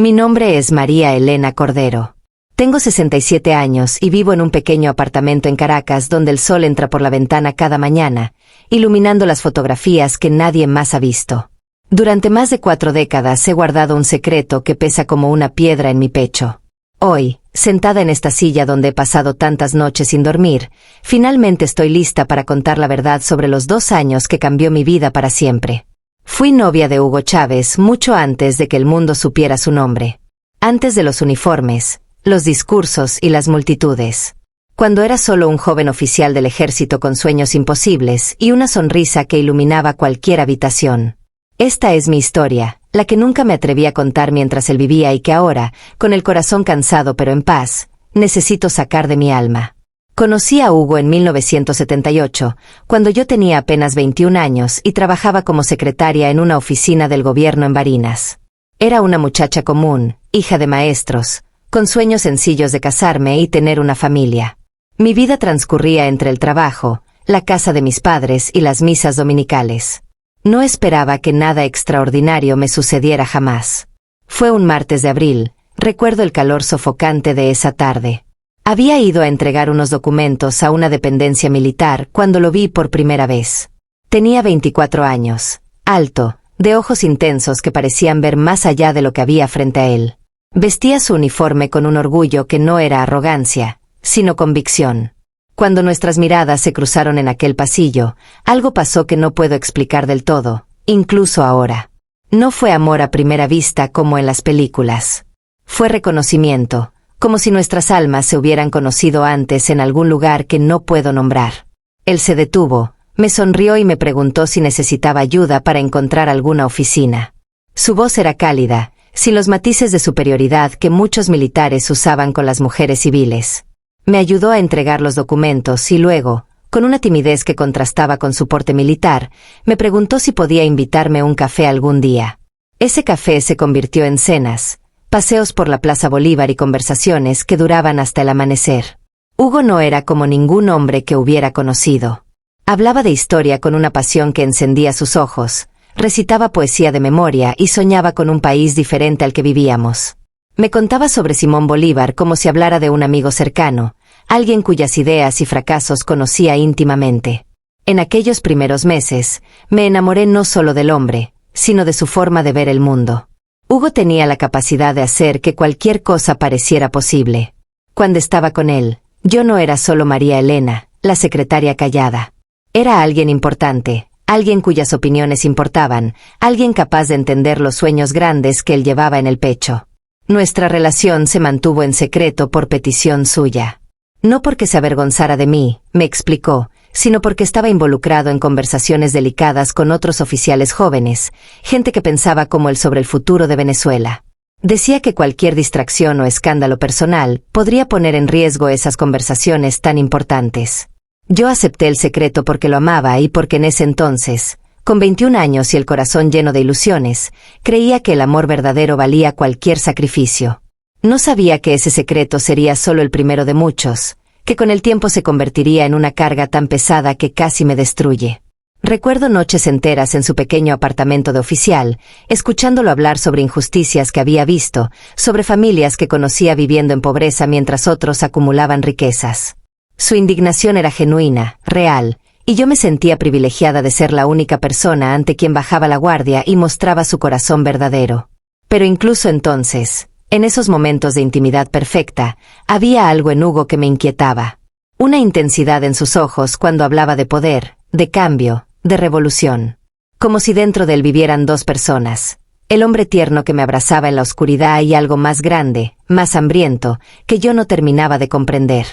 Mi nombre es María Elena Cordero. Tengo 67 años y vivo en un pequeño apartamento en Caracas donde el sol entra por la ventana cada mañana, iluminando las fotografías que nadie más ha visto. Durante más de 4 décadas he guardado un secreto que pesa como una piedra en mi pecho. Hoy, sentada en esta silla donde he pasado tantas noches sin dormir, finalmente estoy lista para contar la verdad sobre los 2 años que cambió mi vida para siempre. Fui novia de Hugo Chávez mucho antes de que el mundo supiera su nombre. Antes de los uniformes, los discursos y las multitudes. Cuando era solo un joven oficial del ejército con sueños imposibles y una sonrisa que iluminaba cualquier habitación. Esta es mi historia, la que nunca me atreví a contar mientras él vivía y que ahora, con el corazón cansado pero en paz, necesito sacar de mi alma. Conocí a Hugo en 1978, cuando yo tenía apenas 21 años y trabajaba como secretaria en una oficina del gobierno en Barinas. Era una muchacha común, hija de maestros, con sueños sencillos de casarme y tener una familia. Mi vida transcurría entre el trabajo, la casa de mis padres y las misas dominicales. No esperaba que nada extraordinario me sucediera jamás. Fue un martes de abril, recuerdo el calor sofocante de esa tarde. Había ido a entregar unos documentos a una dependencia militar cuando lo vi por primera vez. Tenía 24 años, alto, de ojos intensos que parecían ver más allá de lo que había frente a él. Vestía su uniforme con un orgullo que no era arrogancia, sino convicción. Cuando nuestras miradas se cruzaron en aquel pasillo, algo pasó que no puedo explicar del todo, incluso ahora. No fue amor a primera vista como en las películas. Fue reconocimiento, como si nuestras almas se hubieran conocido antes en algún lugar que no puedo nombrar. Él se detuvo, me sonrió y me preguntó si necesitaba ayuda para encontrar alguna oficina. Su voz era cálida, sin los matices de superioridad que muchos militares usaban con las mujeres civiles. Me ayudó a entregar los documentos y luego, con una timidez que contrastaba con su porte militar, me preguntó si podía invitarme a un café algún día. Ese café se convirtió en cenas, paseos por la Plaza Bolívar y conversaciones que duraban hasta el amanecer. Hugo no era como ningún hombre que hubiera conocido. Hablaba de historia con una pasión que encendía sus ojos, recitaba poesía de memoria y soñaba con un país diferente al que vivíamos. Me contaba sobre Simón Bolívar como si hablara de un amigo cercano, alguien cuyas ideas y fracasos conocía íntimamente. En aquellos primeros meses, me enamoré no solo del hombre, sino de su forma de ver el mundo. Hugo tenía la capacidad de hacer que cualquier cosa pareciera posible. Cuando estaba con él, yo no era solo María Elena, la secretaria callada. Era alguien importante, alguien cuyas opiniones importaban, alguien capaz de entender los sueños grandes que él llevaba en el pecho. Nuestra relación se mantuvo en secreto por petición suya. No porque se avergonzara de mí, me explicó, sino porque estaba involucrado en conversaciones delicadas con otros oficiales jóvenes, gente que pensaba como él sobre el futuro de Venezuela. Decía que cualquier distracción o escándalo personal podría poner en riesgo esas conversaciones tan importantes. Yo acepté el secreto porque lo amaba y porque en ese entonces, con 21 años y el corazón lleno de ilusiones, creía que el amor verdadero valía cualquier sacrificio. No sabía que ese secreto sería solo el primero de muchos, que con el tiempo se convertiría en una carga tan pesada que casi me destruye. Recuerdo noches enteras en su pequeño apartamento de oficial, escuchándolo hablar sobre injusticias que había visto, sobre familias que conocía viviendo en pobreza mientras otros acumulaban riquezas. Su indignación era genuina, real, y yo me sentía privilegiada de ser la única persona ante quien bajaba la guardia y mostraba su corazón verdadero. Pero incluso entonces, en esos momentos de intimidad perfecta, había algo en Hugo que me inquietaba. Una intensidad en sus ojos cuando hablaba de poder, de cambio, de revolución. Como si dentro de él vivieran 2 personas. El hombre tierno que me abrazaba en la oscuridad y algo más grande, más hambriento, que yo no terminaba de comprender.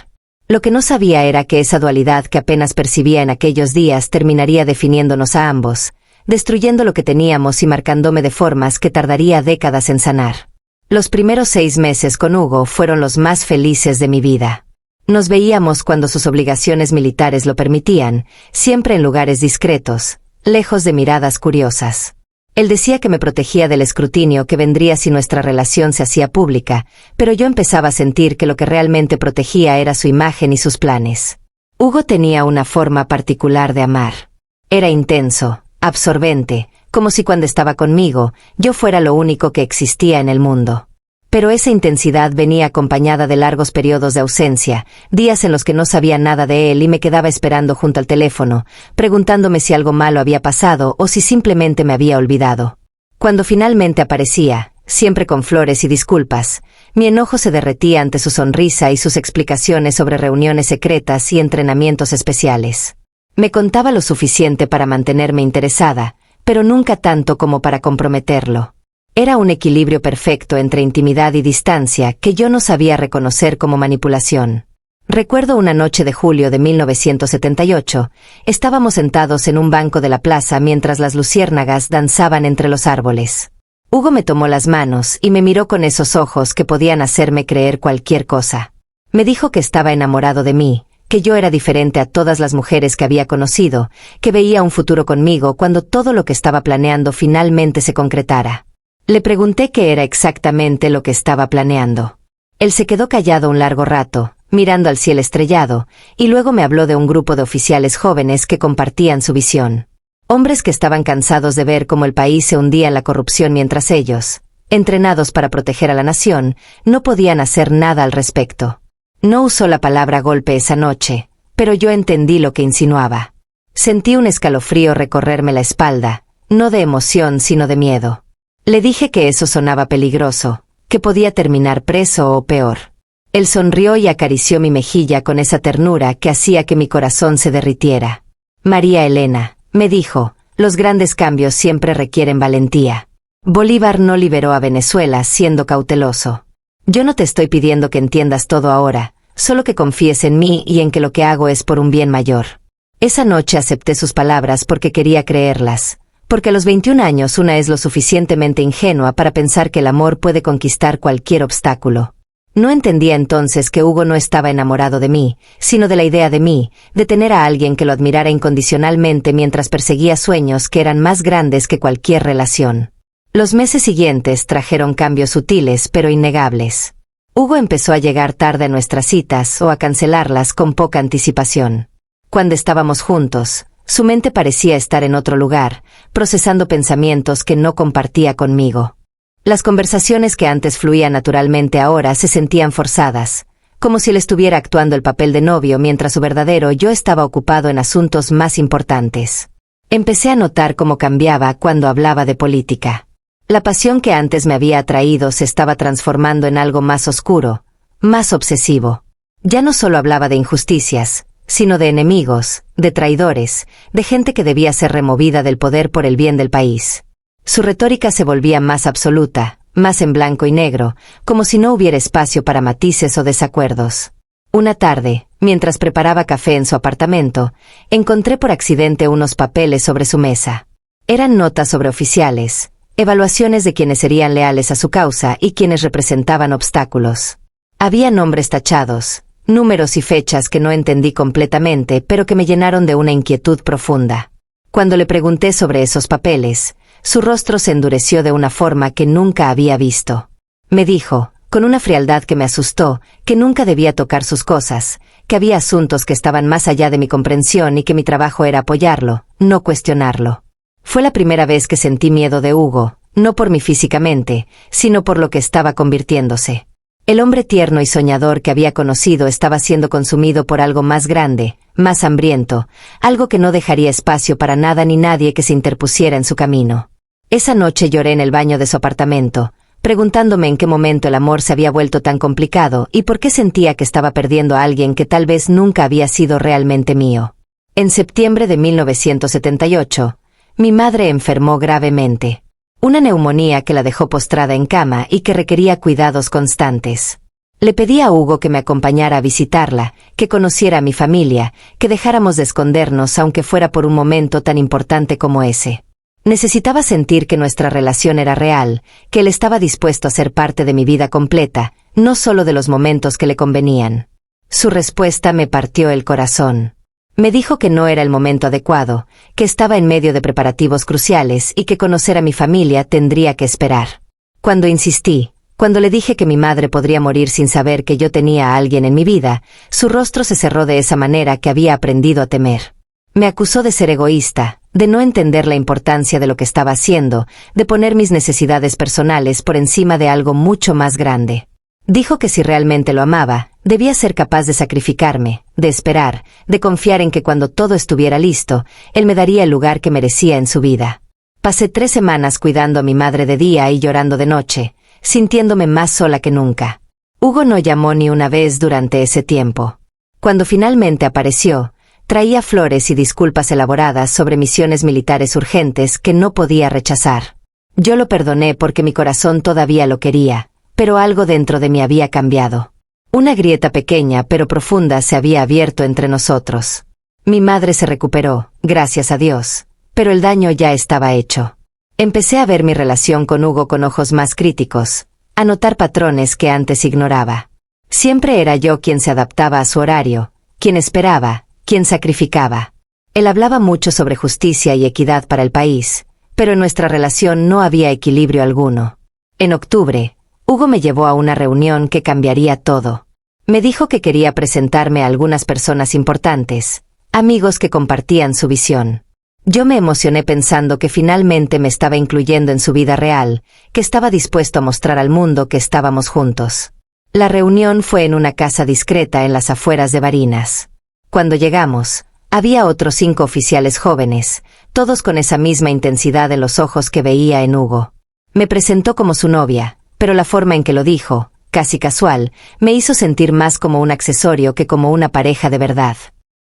Lo que no sabía era que esa dualidad que apenas percibía en aquellos días terminaría definiéndonos a ambos, destruyendo lo que teníamos y marcándome de formas que tardaría décadas en sanar. Los primeros 6 meses con Hugo fueron los más felices de mi vida. Nos veíamos cuando sus obligaciones militares lo permitían, siempre en lugares discretos, lejos de miradas curiosas. Él decía que me protegía del escrutinio que vendría si nuestra relación se hacía pública, pero yo empezaba a sentir que lo que realmente protegía era su imagen y sus planes. Hugo tenía una forma particular de amar. Era intenso, absorbente, como si cuando estaba conmigo, yo fuera lo único que existía en el mundo. Pero esa intensidad venía acompañada de largos periodos de ausencia, días en los que no sabía nada de él y me quedaba esperando junto al teléfono, preguntándome si algo malo había pasado o si simplemente me había olvidado. Cuando finalmente aparecía, siempre con flores y disculpas, mi enojo se derretía ante su sonrisa y sus explicaciones sobre reuniones secretas y entrenamientos especiales. Me contaba lo suficiente para mantenerme interesada, pero nunca tanto como para comprometerlo. Era un equilibrio perfecto entre intimidad y distancia que yo no sabía reconocer como manipulación. Recuerdo una noche de julio de 1978, estábamos sentados en un banco de la plaza mientras las luciérnagas danzaban entre los árboles. Hugo me tomó las manos y me miró con esos ojos que podían hacerme creer cualquier cosa. Me dijo que estaba enamorado de mí, que yo era diferente a todas las mujeres que había conocido, que veía un futuro conmigo cuando todo lo que estaba planeando finalmente se concretara. Le pregunté qué era exactamente lo que estaba planeando. Él se quedó callado un largo rato, mirando al cielo estrellado, y luego me habló de un grupo de oficiales jóvenes que compartían su visión. Hombres que estaban cansados de ver cómo el país se hundía en la corrupción mientras ellos, entrenados para proteger a la nación, no podían hacer nada al respecto. No usó la palabra golpe esa noche, pero yo entendí lo que insinuaba. Sentí un escalofrío recorrerme la espalda, no de emoción sino de miedo. Le dije que eso sonaba peligroso, que podía terminar preso o peor. Él sonrió y acarició mi mejilla con esa ternura que hacía que mi corazón se derritiera. María Elena, me dijo, los grandes cambios siempre requieren valentía. Bolívar no liberó a Venezuela siendo cauteloso. Yo no te estoy pidiendo que entiendas todo ahora, solo que confíes en mí y en que lo que hago es por un bien mayor. Esa noche acepté sus palabras porque quería creerlas. Porque a los 21 años una es lo suficientemente ingenua para pensar que el amor puede conquistar cualquier obstáculo. No entendía entonces que Hugo no estaba enamorado de mí, sino de la idea de mí, de tener a alguien que lo admirara incondicionalmente mientras perseguía sueños que eran más grandes que cualquier relación. Los meses siguientes trajeron cambios sutiles pero innegables. Hugo empezó a llegar tarde a nuestras citas o a cancelarlas con poca anticipación. Cuando estábamos juntos, su mente parecía estar en otro lugar, procesando pensamientos que no compartía conmigo. Las conversaciones que antes fluían naturalmente ahora se sentían forzadas, como si él estuviera actuando el papel de novio mientras su verdadero yo estaba ocupado en asuntos más importantes. Empecé a notar cómo cambiaba cuando hablaba de política. La pasión que antes me había atraído se estaba transformando en algo más oscuro, más obsesivo. Ya no solo hablaba de injusticias, sino de enemigos, de traidores, de gente que debía ser removida del poder por el bien del país. Su retórica se volvía más absoluta, más en blanco y negro, como si no hubiera espacio para matices o desacuerdos. Una tarde, mientras preparaba café en su apartamento, encontré por accidente unos papeles sobre su mesa. Eran notas sobre oficiales, evaluaciones de quienes serían leales a su causa y quienes representaban obstáculos. Había nombres tachados, números y fechas que no entendí completamente, pero que me llenaron de una inquietud profunda. Cuando le pregunté sobre esos papeles, su rostro se endureció de una forma que nunca había visto. Me dijo, con una frialdad que me asustó, que nunca debía tocar sus cosas, que había asuntos que estaban más allá de mi comprensión y que mi trabajo era apoyarlo, no cuestionarlo. Fue la primera vez que sentí miedo de Hugo, no por mí físicamente, sino por lo que estaba convirtiéndose. El hombre tierno y soñador que había conocido estaba siendo consumido por algo más grande, más hambriento, algo que no dejaría espacio para nada ni nadie que se interpusiera en su camino. Esa noche lloré en el baño de su apartamento, preguntándome en qué momento el amor se había vuelto tan complicado y por qué sentía que estaba perdiendo a alguien que tal vez nunca había sido realmente mío. En septiembre de 1978, mi madre enfermó gravemente. Una neumonía que la dejó postrada en cama y que requería cuidados constantes. Le pedí a Hugo que me acompañara a visitarla, que conociera a mi familia, que dejáramos de escondernos aunque fuera por un momento tan importante como ese. Necesitaba sentir que nuestra relación era real, que él estaba dispuesto a ser parte de mi vida completa, no solo de los momentos que le convenían. Su respuesta me partió el corazón. Me dijo que no era el momento adecuado, que estaba en medio de preparativos cruciales y que conocer a mi familia tendría que esperar. Cuando insistí, cuando le dije que mi madre podría morir sin saber que yo tenía a alguien en mi vida, su rostro se cerró de esa manera que había aprendido a temer. Me acusó de ser egoísta, de no entender la importancia de lo que estaba haciendo, de poner mis necesidades personales por encima de algo mucho más grande. Dijo que si realmente lo amaba, debía ser capaz de sacrificarme, de esperar, de confiar en que cuando todo estuviera listo, él me daría el lugar que merecía en su vida. Pasé 3 semanas cuidando a mi madre de día y llorando de noche, sintiéndome más sola que nunca. Hugo no llamó ni una vez durante ese tiempo. Cuando finalmente apareció, traía flores y disculpas elaboradas sobre misiones militares urgentes que no podía rechazar. Yo lo perdoné porque mi corazón todavía lo quería, pero algo dentro de mí había cambiado. Una grieta pequeña pero profunda se había abierto entre nosotros. Mi madre se recuperó, gracias a Dios, pero el daño ya estaba hecho. Empecé a ver mi relación con Hugo con ojos más críticos, a notar patrones que antes ignoraba. Siempre era yo quien se adaptaba a su horario, quien esperaba, quien sacrificaba. Él hablaba mucho sobre justicia y equidad para el país, pero en nuestra relación no había equilibrio alguno. En octubre, Hugo me llevó a una reunión que cambiaría todo. Me dijo que quería presentarme a algunas personas importantes, amigos que compartían su visión. Yo me emocioné pensando que finalmente me estaba incluyendo en su vida real, que estaba dispuesto a mostrar al mundo que estábamos juntos. La reunión fue en una casa discreta en las afueras de Barinas. Cuando llegamos, había otros 5 oficiales jóvenes, todos con esa misma intensidad en los ojos que veía en Hugo. Me presentó como su novia, pero la forma en que lo dijo, casi casual, me hizo sentir más como un accesorio que como una pareja de verdad.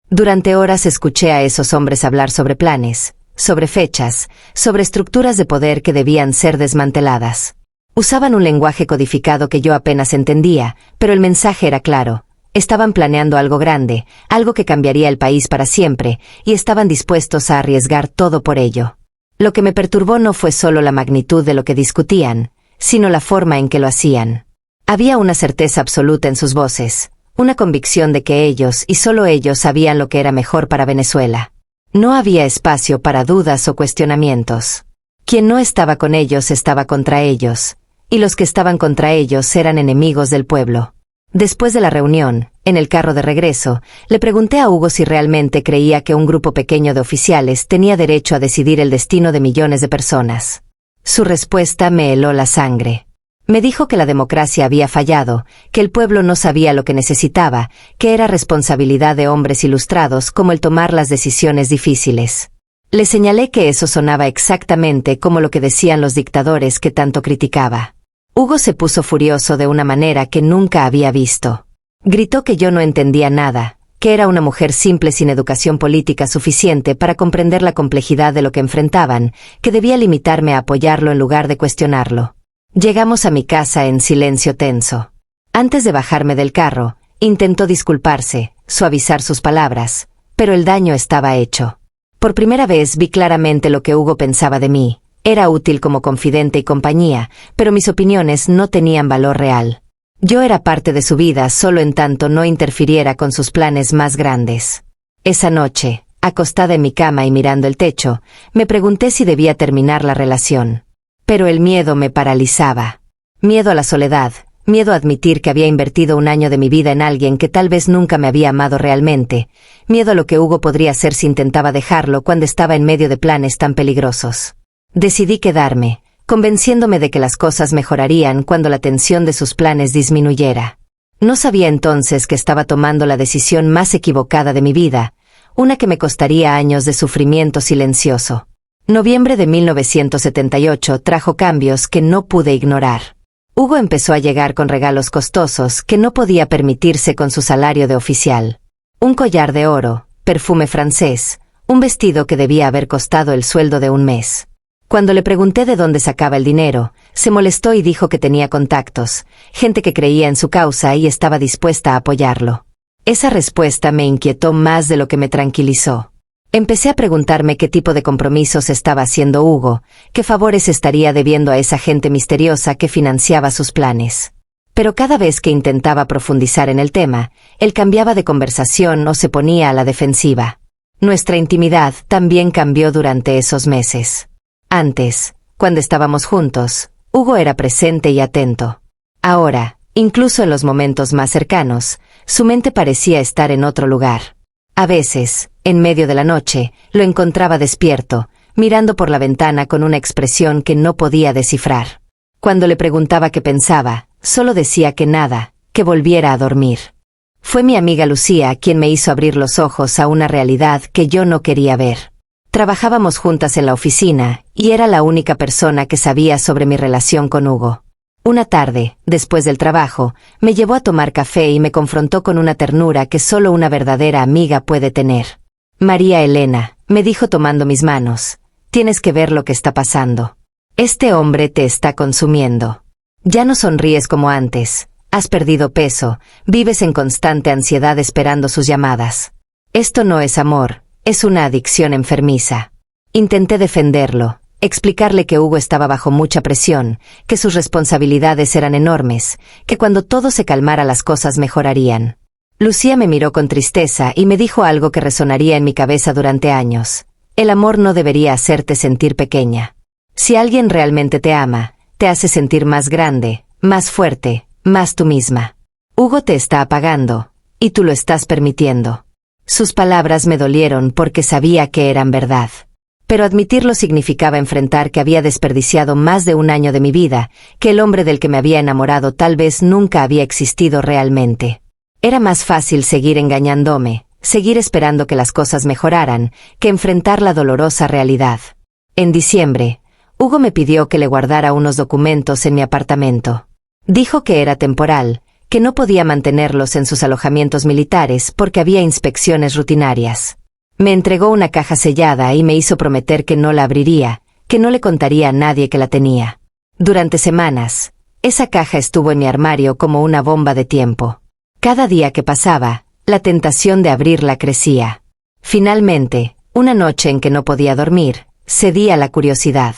Durante horas escuché a esos hombres hablar sobre planes, sobre fechas, sobre estructuras de poder que debían ser desmanteladas. Usaban un lenguaje codificado que yo apenas entendía, pero el mensaje era claro. Estaban planeando algo grande, algo que cambiaría el país para siempre, y estaban dispuestos a arriesgar todo por ello. Lo que me perturbó no fue solo la magnitud de lo que discutían, sino la forma en que lo hacían. Había una certeza absoluta en sus voces, una convicción de que ellos y solo ellos sabían lo que era mejor para Venezuela. No había espacio para dudas o cuestionamientos. Quien no estaba con ellos estaba contra ellos, y los que estaban contra ellos eran enemigos del pueblo. Después de la reunión, en el carro de regreso, le pregunté a Hugo si realmente creía que un grupo pequeño de oficiales tenía derecho a decidir el destino de millones de personas. Su respuesta me heló la sangre. Me dijo que la democracia había fallado, que el pueblo no sabía lo que necesitaba, que era responsabilidad de hombres ilustrados como el tomar las decisiones difíciles. Le señalé que eso sonaba exactamente como lo que decían los dictadores que tanto criticaba. Hugo se puso furioso de una manera que nunca había visto. Gritó que yo no entendía nada, que era una mujer simple sin educación política suficiente para comprender la complejidad de lo que enfrentaban, que debía limitarme a apoyarlo en lugar de cuestionarlo. Llegamos a mi casa en silencio tenso. Antes de bajarme del carro, intentó disculparse, suavizar sus palabras, pero el daño estaba hecho. Por primera vez vi claramente lo que Hugo pensaba de mí. Era útil como confidente y compañía, pero mis opiniones no tenían valor real. Yo era parte de su vida solo en tanto no interfiriera con sus planes más grandes. Esa noche, acostada en mi cama y mirando el techo, me pregunté si debía terminar la relación. Pero el miedo me paralizaba. Miedo a la soledad, miedo a admitir que había invertido un año de mi vida en alguien que tal vez nunca me había amado realmente, miedo a lo que Hugo podría hacer si intentaba dejarlo cuando estaba en medio de planes tan peligrosos. Decidí quedarme, convenciéndome de que las cosas mejorarían cuando la tensión de sus planes disminuyera. No sabía entonces que estaba tomando la decisión más equivocada de mi vida, una que me costaría años de sufrimiento silencioso. Noviembre de 1978 trajo cambios que no pude ignorar. Hugo empezó a llegar con regalos costosos que no podía permitirse con su salario de oficial. Un collar de oro, perfume francés, un vestido que debía haber costado el sueldo de un mes. Cuando le pregunté de dónde sacaba el dinero, se molestó y dijo que tenía contactos, gente que creía en su causa y estaba dispuesta a apoyarlo. Esa respuesta me inquietó más de lo que me tranquilizó. Empecé a preguntarme qué tipo de compromisos estaba haciendo Hugo, qué favores estaría debiendo a esa gente misteriosa que financiaba sus planes. Pero cada vez que intentaba profundizar en el tema, él cambiaba de conversación o se ponía a la defensiva. Nuestra intimidad también cambió durante esos meses. Antes, cuando estábamos juntos, Hugo era presente y atento. Ahora, incluso en los momentos más cercanos, su mente parecía estar en otro lugar. A veces, en medio de la noche, lo encontraba despierto, mirando por la ventana con una expresión que no podía descifrar. Cuando le preguntaba qué pensaba, solo decía que nada, que volviera a dormir. Fue mi amiga Lucía quien me hizo abrir los ojos a una realidad que yo no quería ver. Trabajábamos juntas en la oficina, y era la única persona que sabía sobre mi relación con Hugo. Una tarde, después del trabajo, me llevó a tomar café y me confrontó con una ternura que solo una verdadera amiga puede tener. María Elena, me dijo tomando mis manos, tienes que ver lo que está pasando. Este hombre te está consumiendo. Ya no sonríes como antes, has perdido peso, vives en constante ansiedad esperando sus llamadas. Esto no es amor, es una adicción enfermiza. Intenté defenderlo. Explicarle que Hugo estaba bajo mucha presión, que sus responsabilidades eran enormes, que cuando todo se calmara las cosas mejorarían. Lucía me miró con tristeza y me dijo algo que resonaría en mi cabeza durante años. El amor no debería hacerte sentir pequeña. Si alguien realmente te ama, te hace sentir más grande, más fuerte, más tú misma. Hugo te está apagando, y tú lo estás permitiendo. Sus palabras me dolieron porque sabía que eran verdad. Pero admitirlo significaba enfrentar que había desperdiciado más de un año de mi vida, que el hombre del que me había enamorado tal vez nunca había existido realmente. Era más fácil seguir engañándome, seguir esperando que las cosas mejoraran, que enfrentar la dolorosa realidad. En diciembre, Hugo me pidió que le guardara unos documentos en mi apartamento. Dijo que era temporal, que no podía mantenerlos en sus alojamientos militares porque había inspecciones rutinarias. Me entregó una caja sellada y me hizo prometer que no la abriría, que no le contaría a nadie que la tenía. Durante semanas, esa caja estuvo en mi armario como una bomba de tiempo. Cada día que pasaba, la tentación de abrirla crecía. Finalmente, una noche en que no podía dormir, cedí a la curiosidad.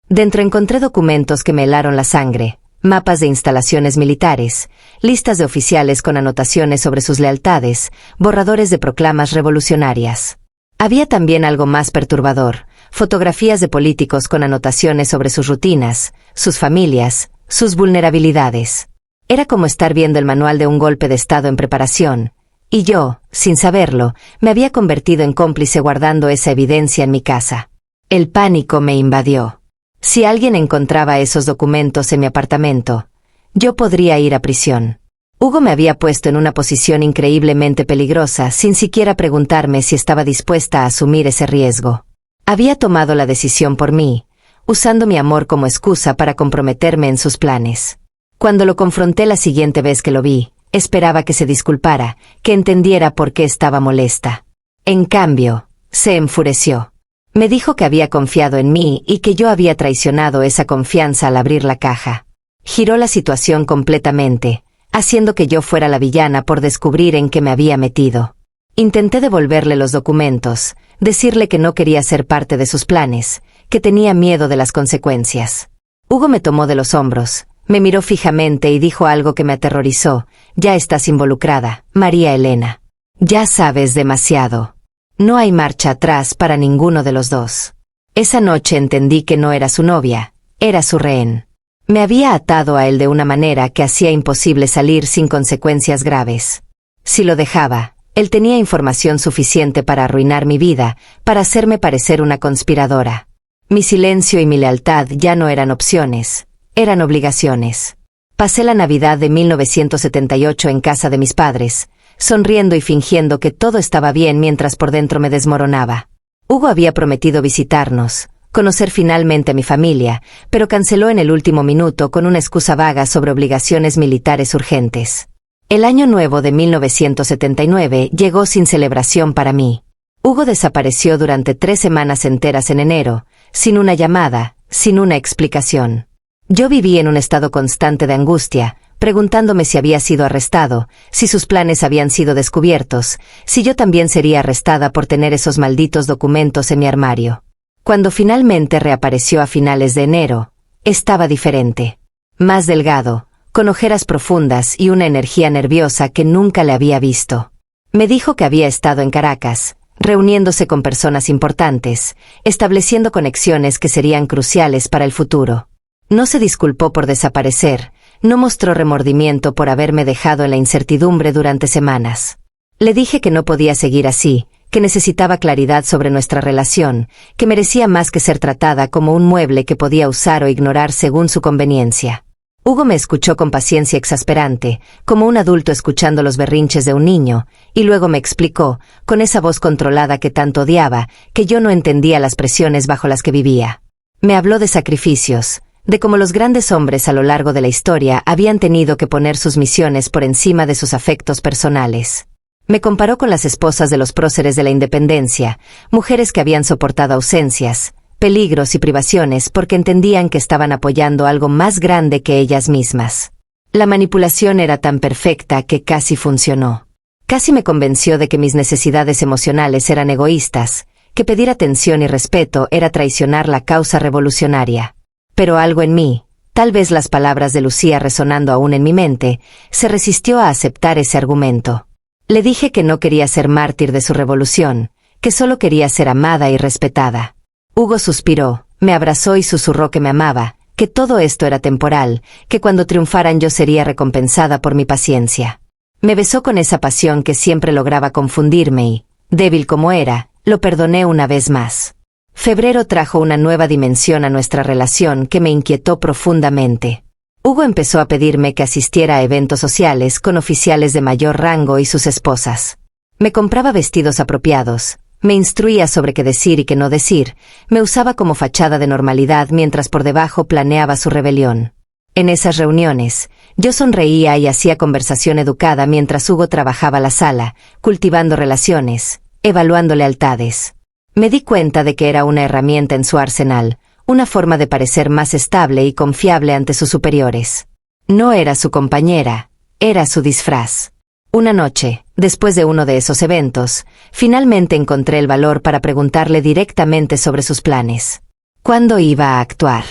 Dentro encontré documentos que me helaron la sangre, mapas de instalaciones militares, listas de oficiales con anotaciones sobre sus lealtades, borradores de proclamas revolucionarias. Había también algo más perturbador, fotografías de políticos con anotaciones sobre sus rutinas, sus familias, sus vulnerabilidades. Era como estar viendo el manual de un golpe de Estado en preparación, y yo, sin saberlo, me había convertido en cómplice guardando esa evidencia en mi casa. El pánico me invadió. Si alguien encontraba esos documentos en mi apartamento, yo podría ir a prisión. Hugo me había puesto en una posición increíblemente peligrosa sin siquiera preguntarme si estaba dispuesta a asumir ese riesgo. Había tomado la decisión por mí, usando mi amor como excusa para comprometerme en sus planes. Cuando lo confronté la siguiente vez que lo vi, esperaba que se disculpara, que entendiera por qué estaba molesta. En cambio, se enfureció. Me dijo que había confiado en mí y que yo había traicionado esa confianza al abrir la caja. Giró la situación completamente, haciendo que yo fuera la villana por descubrir en qué me había metido. Intenté devolverle los documentos, decirle que no quería ser parte de sus planes, que tenía miedo de las consecuencias. Hugo me tomó de los hombros, me miró fijamente y dijo algo que me aterrorizó: ya estás involucrada, María Elena. Ya sabes demasiado. No hay marcha atrás para ninguno de los dos. Esa noche entendí que no era su novia, era su rehén. Me había atado a él de una manera que hacía imposible salir sin consecuencias graves. Si lo dejaba, él tenía información suficiente para arruinar mi vida, para hacerme parecer una conspiradora. Mi silencio y mi lealtad ya no eran opciones, eran obligaciones. Pasé la Navidad de 1978 en casa de mis padres, sonriendo y fingiendo que todo estaba bien mientras por dentro me desmoronaba. Hugo había prometido visitarnos, conocer finalmente a mi familia, pero canceló en el último minuto con una excusa vaga sobre obligaciones militares urgentes. El año nuevo de 1979 llegó sin celebración para mí. Hugo desapareció durante 3 semanas enteras en enero, sin una llamada, sin una explicación. Yo viví en un estado constante de angustia, preguntándome si había sido arrestado, si sus planes habían sido descubiertos, si yo también sería arrestada por tener esos malditos documentos en mi armario. Cuando finalmente reapareció a finales de enero, estaba diferente. Más delgado, con ojeras profundas y una energía nerviosa que nunca le había visto. Me dijo que había estado en Caracas, reuniéndose con personas importantes, estableciendo conexiones que serían cruciales para el futuro. No se disculpó por desaparecer, no mostró remordimiento por haberme dejado en la incertidumbre durante semanas. Le dije que no podía seguir así, que necesitaba claridad sobre nuestra relación, que merecía más que ser tratada como un mueble que podía usar o ignorar según su conveniencia. Hugo me escuchó con paciencia exasperante, como un adulto escuchando los berrinches de un niño, y luego me explicó, con esa voz controlada que tanto odiaba, que yo no entendía las presiones bajo las que vivía. Me habló de sacrificios, de cómo los grandes hombres a lo largo de la historia habían tenido que poner sus misiones por encima de sus afectos personales. Me comparó con las esposas de los próceres de la independencia, mujeres que habían soportado ausencias, peligros y privaciones porque entendían que estaban apoyando algo más grande que ellas mismas. La manipulación era tan perfecta que casi funcionó. Casi me convenció de que mis necesidades emocionales eran egoístas, que pedir atención y respeto era traicionar la causa revolucionaria. Pero algo en mí, tal vez las palabras de Lucía resonando aún en mi mente, se resistió a aceptar ese argumento. Le dije que no quería ser mártir de su revolución, que solo quería ser amada y respetada. Hugo suspiró, me abrazó y susurró que me amaba, que todo esto era temporal, que cuando triunfaran yo sería recompensada por mi paciencia. Me besó con esa pasión que siempre lograba confundirme y, débil como era, lo perdoné una vez más. Febrero trajo una nueva dimensión a nuestra relación que me inquietó profundamente. Hugo empezó a pedirme que asistiera a eventos sociales con oficiales de mayor rango y sus esposas. Me compraba vestidos apropiados, me instruía sobre qué decir y qué no decir, me usaba como fachada de normalidad mientras por debajo planeaba su rebelión. En esas reuniones, yo sonreía y hacía conversación educada mientras Hugo trabajaba la sala, cultivando relaciones, evaluando lealtades. Me di cuenta de que era una herramienta en su arsenal, una forma de parecer más estable y confiable ante sus superiores. No era su compañera, era su disfraz. Una noche, después de uno de esos eventos, finalmente encontré el valor para preguntarle directamente sobre sus planes. ¿Cuándo iba a actuar?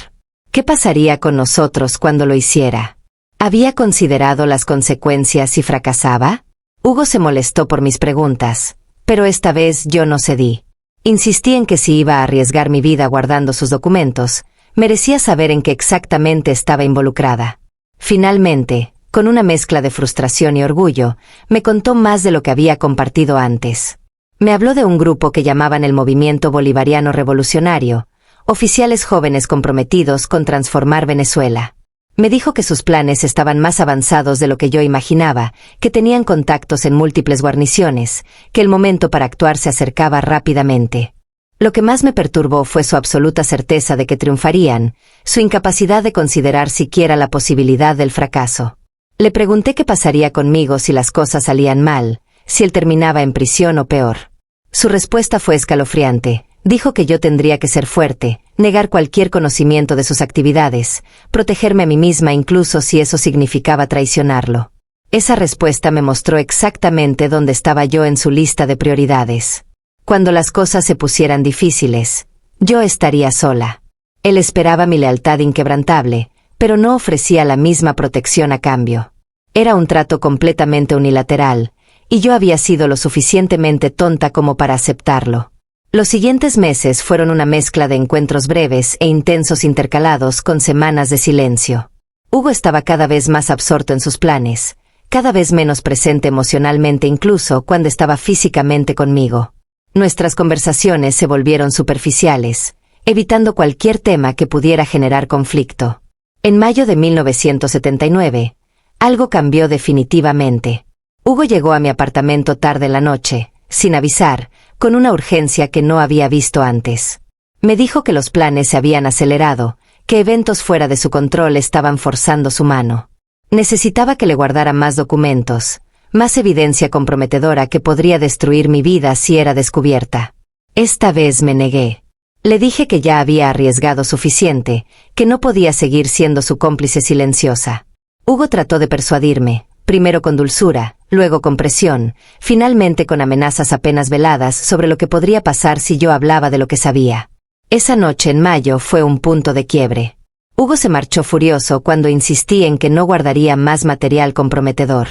¿Qué pasaría con nosotros cuando lo hiciera? ¿Había considerado las consecuencias si fracasaba? Hugo se molestó por mis preguntas, pero esta vez yo no cedí. Insistí en que si iba a arriesgar mi vida guardando sus documentos, merecía saber en qué exactamente estaba involucrada. Finalmente, con una mezcla de frustración y orgullo, me contó más de lo que había compartido antes. Me habló de un grupo que llamaban el Movimiento Bolivariano Revolucionario, oficiales jóvenes comprometidos con transformar Venezuela. Me dijo que sus planes estaban más avanzados de lo que yo imaginaba, que tenían contactos en múltiples guarniciones, que el momento para actuar se acercaba rápidamente. Lo que más me perturbó fue su absoluta certeza de que triunfarían, su incapacidad de considerar siquiera la posibilidad del fracaso. Le pregunté qué pasaría conmigo si las cosas salían mal, si él terminaba en prisión o peor. Su respuesta fue escalofriante. Dijo que yo tendría que ser fuerte, negar cualquier conocimiento de sus actividades, protegerme a mí misma incluso si eso significaba traicionarlo. Esa respuesta me mostró exactamente dónde estaba yo en su lista de prioridades. Cuando las cosas se pusieran difíciles, yo estaría sola. Él esperaba mi lealtad inquebrantable, pero no ofrecía la misma protección a cambio. Era un trato completamente unilateral, y yo había sido lo suficientemente tonta como para aceptarlo. Los siguientes meses fueron una mezcla de encuentros breves e intensos intercalados con semanas de silencio. Hugo estaba cada vez más absorto en sus planes, cada vez menos presente emocionalmente incluso cuando estaba físicamente conmigo. Nuestras conversaciones se volvieron superficiales, evitando cualquier tema que pudiera generar conflicto. En mayo de 1979, algo cambió definitivamente. Hugo llegó a mi apartamento tarde en la noche, sin avisar, con una urgencia que no había visto antes. Me dijo que los planes se habían acelerado, que eventos fuera de su control estaban forzando su mano. Necesitaba que le guardara más documentos, más evidencia comprometedora que podría destruir mi vida si era descubierta. Esta vez me negué. Le dije que ya había arriesgado suficiente, que no podía seguir siendo su cómplice silenciosa. Hugo trató de persuadirme, primero con dulzura, luego con presión, finalmente con amenazas apenas veladas sobre lo que podría pasar si yo hablaba de lo que sabía. Esa noche en mayo fue un punto de quiebre. Hugo se marchó furioso cuando insistí en que no guardaría más material comprometedor.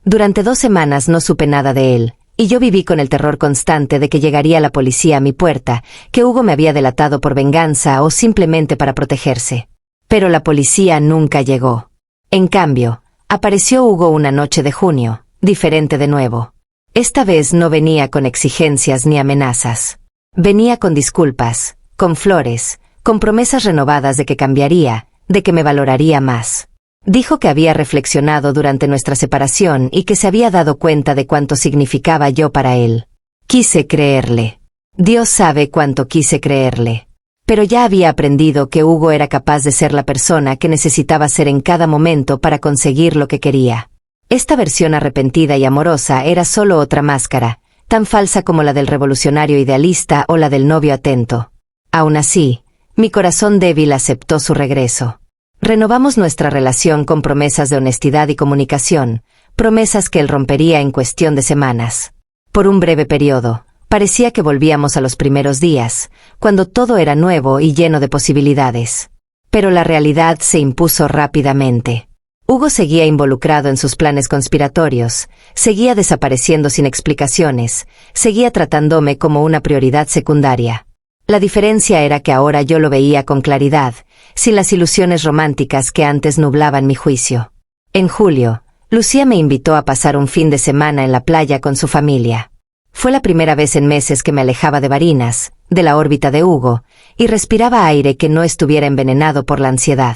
Durante 2 semanas no supe nada de él, y yo viví con el terror constante de que llegaría la policía a mi puerta, que Hugo me había delatado por venganza o simplemente para protegerse. Pero la policía nunca llegó. En cambio, apareció Hugo una noche de junio, diferente de nuevo. Esta vez no venía con exigencias ni amenazas. Venía con disculpas, con flores, con promesas renovadas de que cambiaría, de que me valoraría más. Dijo que había reflexionado durante nuestra separación y que se había dado cuenta de cuánto significaba yo para él. Quise creerle. Dios sabe cuánto quise creerle. Pero ya había aprendido que Hugo era capaz de ser la persona que necesitaba ser en cada momento para conseguir lo que quería. Esta versión arrepentida y amorosa era solo otra máscara, tan falsa como la del revolucionario idealista o la del novio atento. Aún así, mi corazón débil aceptó su regreso. Renovamos nuestra relación con promesas de honestidad y comunicación, promesas que él rompería en cuestión de semanas. Por un breve periodo, parecía que volvíamos a los primeros días, cuando todo era nuevo y lleno de posibilidades. Pero la realidad se impuso rápidamente. Hugo seguía involucrado en sus planes conspiratorios, seguía desapareciendo sin explicaciones, seguía tratándome como una prioridad secundaria. La diferencia era que ahora yo lo veía con claridad, sin las ilusiones románticas que antes nublaban mi juicio. En julio, Lucía me invitó a pasar un fin de semana en la playa con su familia. Fue la primera vez en meses que me alejaba de Barinas, de la órbita de Hugo, y respiraba aire que no estuviera envenenado por la ansiedad.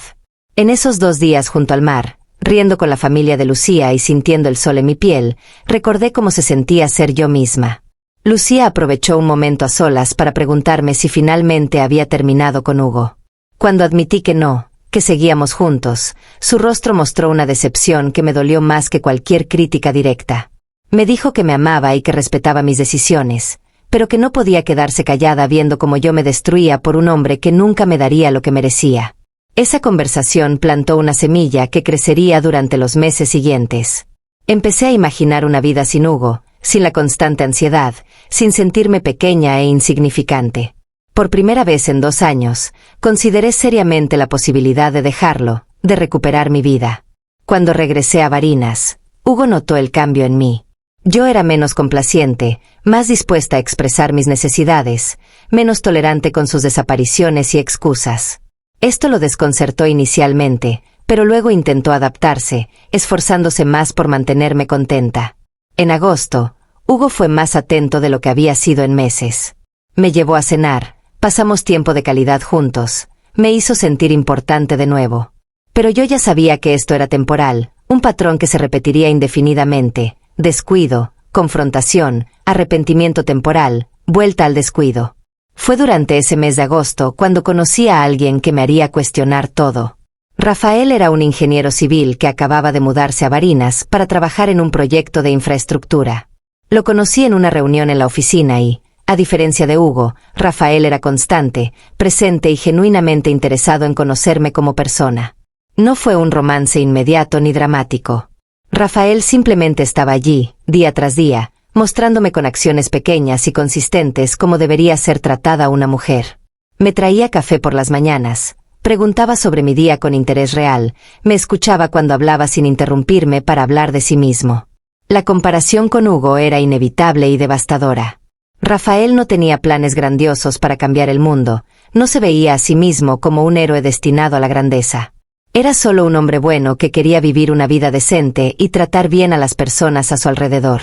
En esos 2 días junto al mar, riendo con la familia de Lucía y sintiendo el sol en mi piel, recordé cómo se sentía ser yo misma. Lucía aprovechó un momento a solas para preguntarme si finalmente había terminado con Hugo. Cuando admití que no, que seguíamos juntos, su rostro mostró una decepción que me dolió más que cualquier crítica directa. Me dijo que me amaba y que respetaba mis decisiones, pero que no podía quedarse callada viendo cómo yo me destruía por un hombre que nunca me daría lo que merecía. Esa conversación plantó una semilla que crecería durante los meses siguientes. Empecé a imaginar una vida sin Hugo, sin la constante ansiedad, sin sentirme pequeña e insignificante. Por primera vez en 2 años, consideré seriamente la posibilidad de dejarlo, de recuperar mi vida. Cuando regresé a Barinas, Hugo notó el cambio en mí. Yo era menos complaciente, más dispuesta a expresar mis necesidades, menos tolerante con sus desapariciones y excusas. Esto lo desconcertó inicialmente, pero luego intentó adaptarse, esforzándose más por mantenerme contenta. En agosto, Hugo fue más atento de lo que había sido en meses. Me llevó a cenar, pasamos tiempo de calidad juntos, me hizo sentir importante de nuevo. Pero yo ya sabía que esto era temporal, un patrón que se repetiría indefinidamente: descuido, confrontación, arrepentimiento temporal, vuelta al descuido. Fue durante ese mes de agosto cuando conocí a alguien que me haría cuestionar todo. Rafael era un ingeniero civil que acababa de mudarse a Barinas para trabajar en un proyecto de infraestructura. Lo conocí en una reunión en la oficina y, a diferencia de Hugo, Rafael era constante, presente y genuinamente interesado en conocerme como persona. No fue un romance inmediato ni dramático. Rafael simplemente estaba allí, día tras día, mostrándome con acciones pequeñas y consistentes cómo debería ser tratada una mujer. Me traía café por las mañanas, preguntaba sobre mi día con interés real, me escuchaba cuando hablaba sin interrumpirme para hablar de sí mismo. La comparación con Hugo era inevitable y devastadora. Rafael no tenía planes grandiosos para cambiar el mundo, no se veía a sí mismo como un héroe destinado a la grandeza. Era solo un hombre bueno que quería vivir una vida decente y tratar bien a las personas a su alrededor.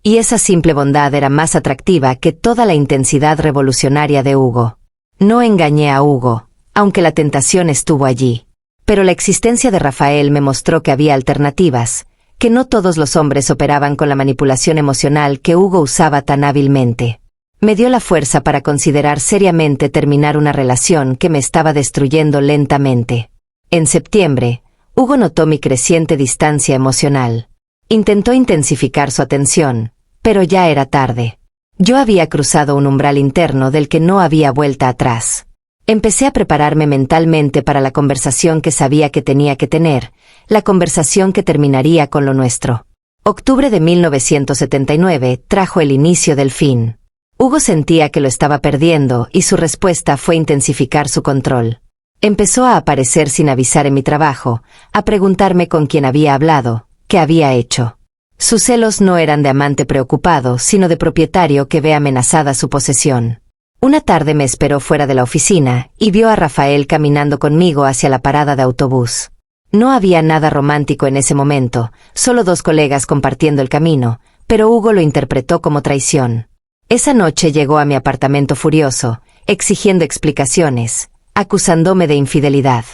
Y esa simple bondad era más atractiva que toda la intensidad revolucionaria de Hugo. No engañé a Hugo, aunque la tentación estuvo allí. Pero la existencia de Rafael me mostró que había alternativas, que no todos los hombres operaban con la manipulación emocional que Hugo usaba tan hábilmente. Me dio la fuerza para considerar seriamente terminar una relación que me estaba destruyendo lentamente. En septiembre, Hugo notó mi creciente distancia emocional. Intentó intensificar su atención, pero ya era tarde. Yo había cruzado un umbral interno del que no había vuelta atrás. Empecé a prepararme mentalmente para la conversación que sabía que tenía que tener, la conversación que terminaría con lo nuestro. Octubre de 1979 trajo el inicio del fin. Hugo sentía que lo estaba perdiendo y su respuesta fue intensificar su control. Empezó a aparecer sin avisar en mi trabajo, a preguntarme con quién había hablado, qué había hecho. Sus celos no eran de amante preocupado, sino de propietario que ve amenazada su posesión. Una tarde me esperó fuera de la oficina y vio a Rafael caminando conmigo hacia la parada de autobús. No había nada romántico en ese momento, solo 2 colegas compartiendo el camino, pero Hugo lo interpretó como traición. Esa noche llegó a mi apartamento furioso, exigiendo explicaciones, acusándome de infidelidad.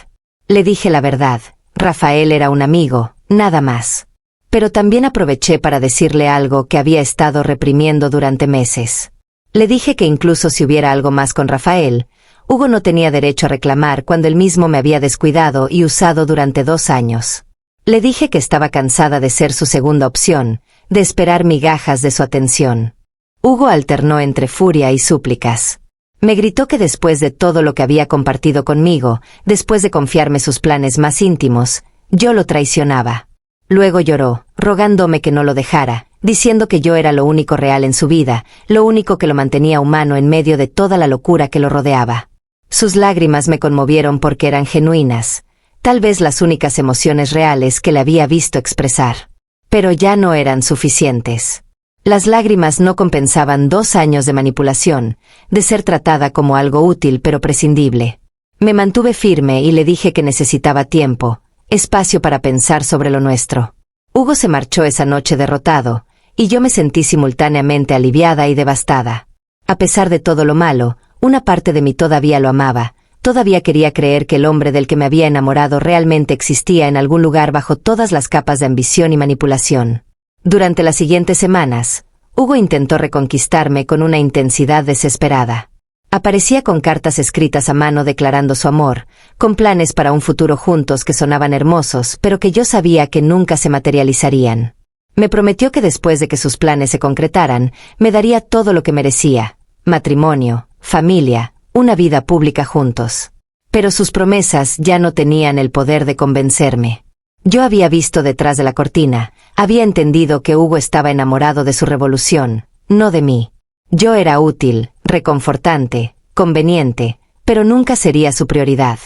Le dije la verdad, Rafael era un amigo, nada más. Pero también aproveché para decirle algo que había estado reprimiendo durante meses. Le dije que incluso si hubiera algo más con Rafael, Hugo no tenía derecho a reclamar cuando él mismo me había descuidado y usado durante 2 años. Le dije que estaba cansada de ser su segunda opción, de esperar migajas de su atención. Hugo alternó entre furia y súplicas. Me gritó que después de todo lo que había compartido conmigo, después de confiarme sus planes más íntimos, yo lo traicionaba. Luego lloró, rogándome que no lo dejara, diciendo que yo era lo único real en su vida, lo único que lo mantenía humano en medio de toda la locura que lo rodeaba. Sus lágrimas me conmovieron porque eran genuinas, tal vez las únicas emociones reales que le había visto expresar. Pero ya no eran suficientes. Las lágrimas no compensaban 2 años de manipulación, de ser tratada como algo útil pero prescindible. Me mantuve firme y le dije que necesitaba tiempo, espacio para pensar sobre lo nuestro. Hugo se marchó esa noche derrotado, y yo me sentí simultáneamente aliviada y devastada. A pesar de todo lo malo, una parte de mí todavía lo amaba, todavía quería creer que el hombre del que me había enamorado realmente existía en algún lugar bajo todas las capas de ambición y manipulación. Durante las siguientes semanas, Hugo intentó reconquistarme con una intensidad desesperada. Aparecía con cartas escritas a mano declarando su amor, con planes para un futuro juntos que sonaban hermosos, pero que yo sabía que nunca se materializarían. Me prometió que después de que sus planes se concretaran, me daría todo lo que merecía: matrimonio, familia, una vida pública juntos. Pero sus promesas ya no tenían el poder de convencerme. Yo había visto detrás de la cortina, había entendido que Hugo estaba enamorado de su revolución, no de mí. Yo era útil, reconfortante, conveniente, pero nunca sería su prioridad.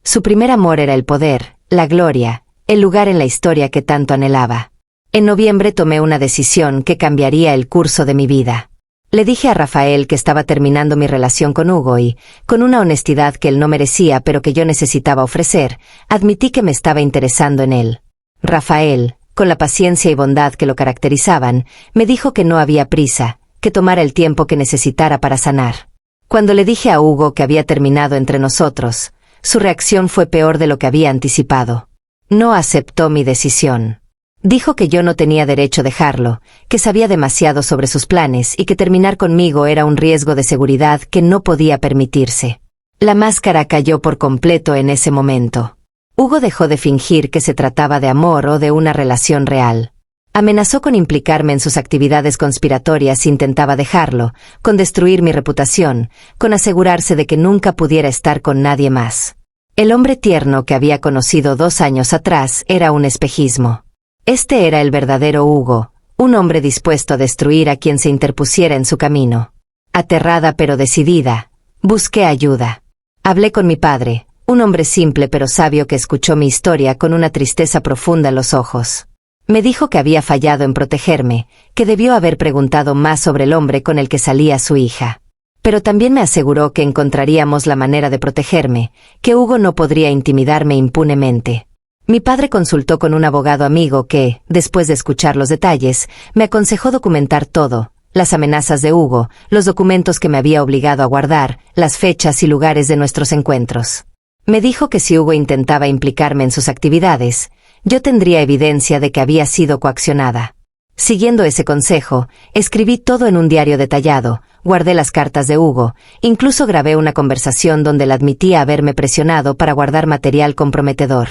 Su primer amor era el poder, la gloria, el lugar en la historia que tanto anhelaba. En noviembre tomé una decisión que cambiaría el curso de mi vida. Le dije a Rafael que estaba terminando mi relación con Hugo y, con una honestidad que él no merecía pero que yo necesitaba ofrecer, admití que me estaba interesando en él. Rafael, con la paciencia y bondad que lo caracterizaban, me dijo que no había prisa, que tomara el tiempo que necesitara para sanar. Cuando le dije a Hugo que había terminado entre nosotros, su reacción fue peor de lo que había anticipado. No aceptó mi decisión. Dijo que yo no tenía derecho a dejarlo, que sabía demasiado sobre sus planes y que terminar conmigo era un riesgo de seguridad que no podía permitirse. La máscara cayó por completo en ese momento. Hugo dejó de fingir que se trataba de amor o de una relación real. Amenazó con implicarme en sus actividades conspiratorias si intentaba dejarlo, con destruir mi reputación, con asegurarse de que nunca pudiera estar con nadie más. El hombre tierno que había conocido 2 años atrás era un espejismo. Este era el verdadero Hugo, un hombre dispuesto a destruir a quien se interpusiera en su camino. Aterrada pero decidida, busqué ayuda. Hablé con mi padre, un hombre simple pero sabio que escuchó mi historia con una tristeza profunda en los ojos. Me dijo que había fallado en protegerme, que debió haber preguntado más sobre el hombre con el que salía su hija. Pero también me aseguró que encontraríamos la manera de protegerme, que Hugo no podría intimidarme impunemente. Mi padre consultó con un abogado amigo que, después de escuchar los detalles, me aconsejó documentar todo: las amenazas de Hugo, los documentos que me había obligado a guardar, las fechas y lugares de nuestros encuentros. Me dijo que si Hugo intentaba implicarme en sus actividades, yo tendría evidencia de que había sido coaccionada. Siguiendo ese consejo, escribí todo en un diario detallado, guardé las cartas de Hugo, incluso grabé una conversación donde él admitía haberme presionado para guardar material comprometedor.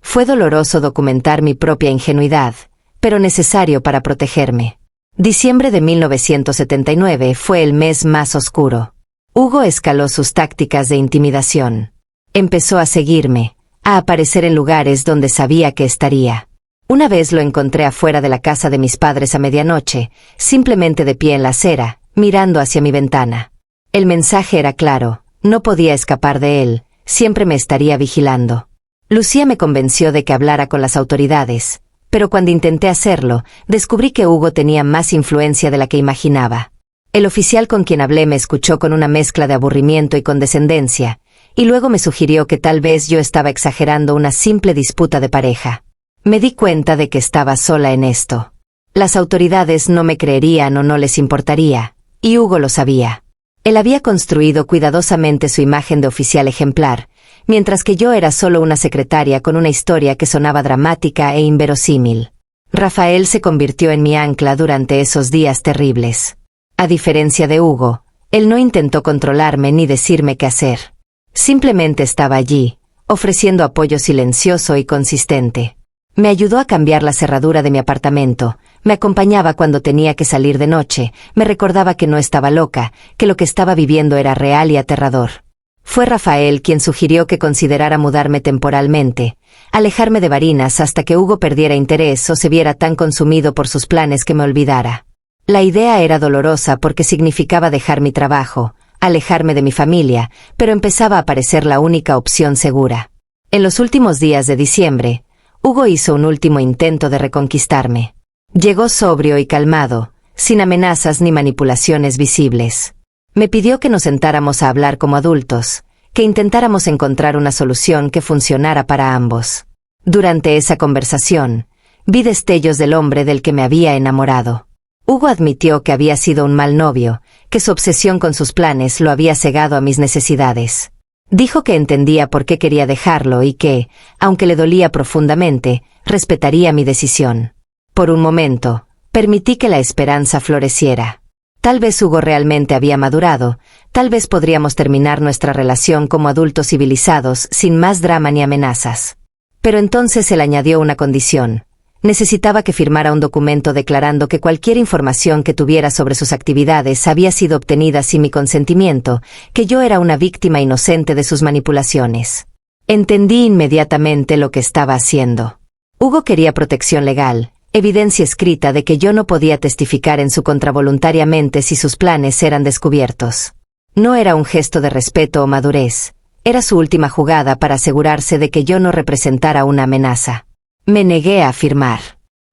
Fue doloroso documentar mi propia ingenuidad, pero necesario para protegerme. Diciembre de 1979 fue el mes más oscuro. Hugo escaló sus tácticas de intimidación. Empezó a seguirme, a aparecer en lugares donde sabía que estaría. Una vez lo encontré afuera de la casa de mis padres a medianoche, simplemente de pie en la acera, mirando hacia mi ventana. El mensaje era claro: no podía escapar de él, siempre me estaría vigilando. Lucía me convenció de que hablara con las autoridades, pero cuando intenté hacerlo, descubrí que Hugo tenía más influencia de la que imaginaba. El oficial con quien hablé me escuchó con una mezcla de aburrimiento y condescendencia, y luego me sugirió que tal vez yo estaba exagerando una simple disputa de pareja. Me di cuenta de que estaba sola en esto. Las autoridades no me creerían o no les importaría, y Hugo lo sabía. Él había construido cuidadosamente su imagen de oficial ejemplar, mientras que yo era solo una secretaria con una historia que sonaba dramática e inverosímil. Rafael se convirtió en mi ancla durante esos días terribles. A diferencia de Hugo, él no intentó controlarme ni decirme qué hacer. Simplemente estaba allí, ofreciendo apoyo silencioso y consistente. Me ayudó a cambiar la cerradura de mi apartamento, me acompañaba cuando tenía que salir de noche, me recordaba que no estaba loca, que lo que estaba viviendo era real y aterrador. Fue Rafael quien sugirió que considerara mudarme temporalmente, alejarme de Barinas hasta que Hugo perdiera interés o se viera tan consumido por sus planes que me olvidara. La idea era dolorosa porque significaba dejar mi trabajo, alejarme de mi familia, pero empezaba a parecer la única opción segura. En los últimos días de diciembre, Hugo hizo un último intento de reconquistarme. Llegó sobrio y calmado, sin amenazas ni manipulaciones visibles. Me pidió que nos sentáramos a hablar como adultos, que intentáramos encontrar una solución que funcionara para ambos. Durante esa conversación, vi destellos del hombre del que me había enamorado. Hugo admitió que había sido un mal novio, que su obsesión con sus planes lo había cegado a mis necesidades. Dijo que entendía por qué quería dejarlo y que, aunque le dolía profundamente, respetaría mi decisión. Por un momento, permití que la esperanza floreciera. Tal vez Hugo realmente había madurado, tal vez podríamos terminar nuestra relación como adultos civilizados sin más drama ni amenazas. Pero entonces él añadió una condición. Necesitaba que firmara un documento declarando que cualquier información que tuviera sobre sus actividades había sido obtenida sin mi consentimiento, que yo era una víctima inocente de sus manipulaciones. Entendí inmediatamente lo que estaba haciendo. Hugo quería protección legal, evidencia escrita de que yo no podía testificar en su contra voluntariamente si sus planes eran descubiertos. No era un gesto de respeto o madurez, era su última jugada para asegurarse de que yo no representara una amenaza. Me negué a firmar.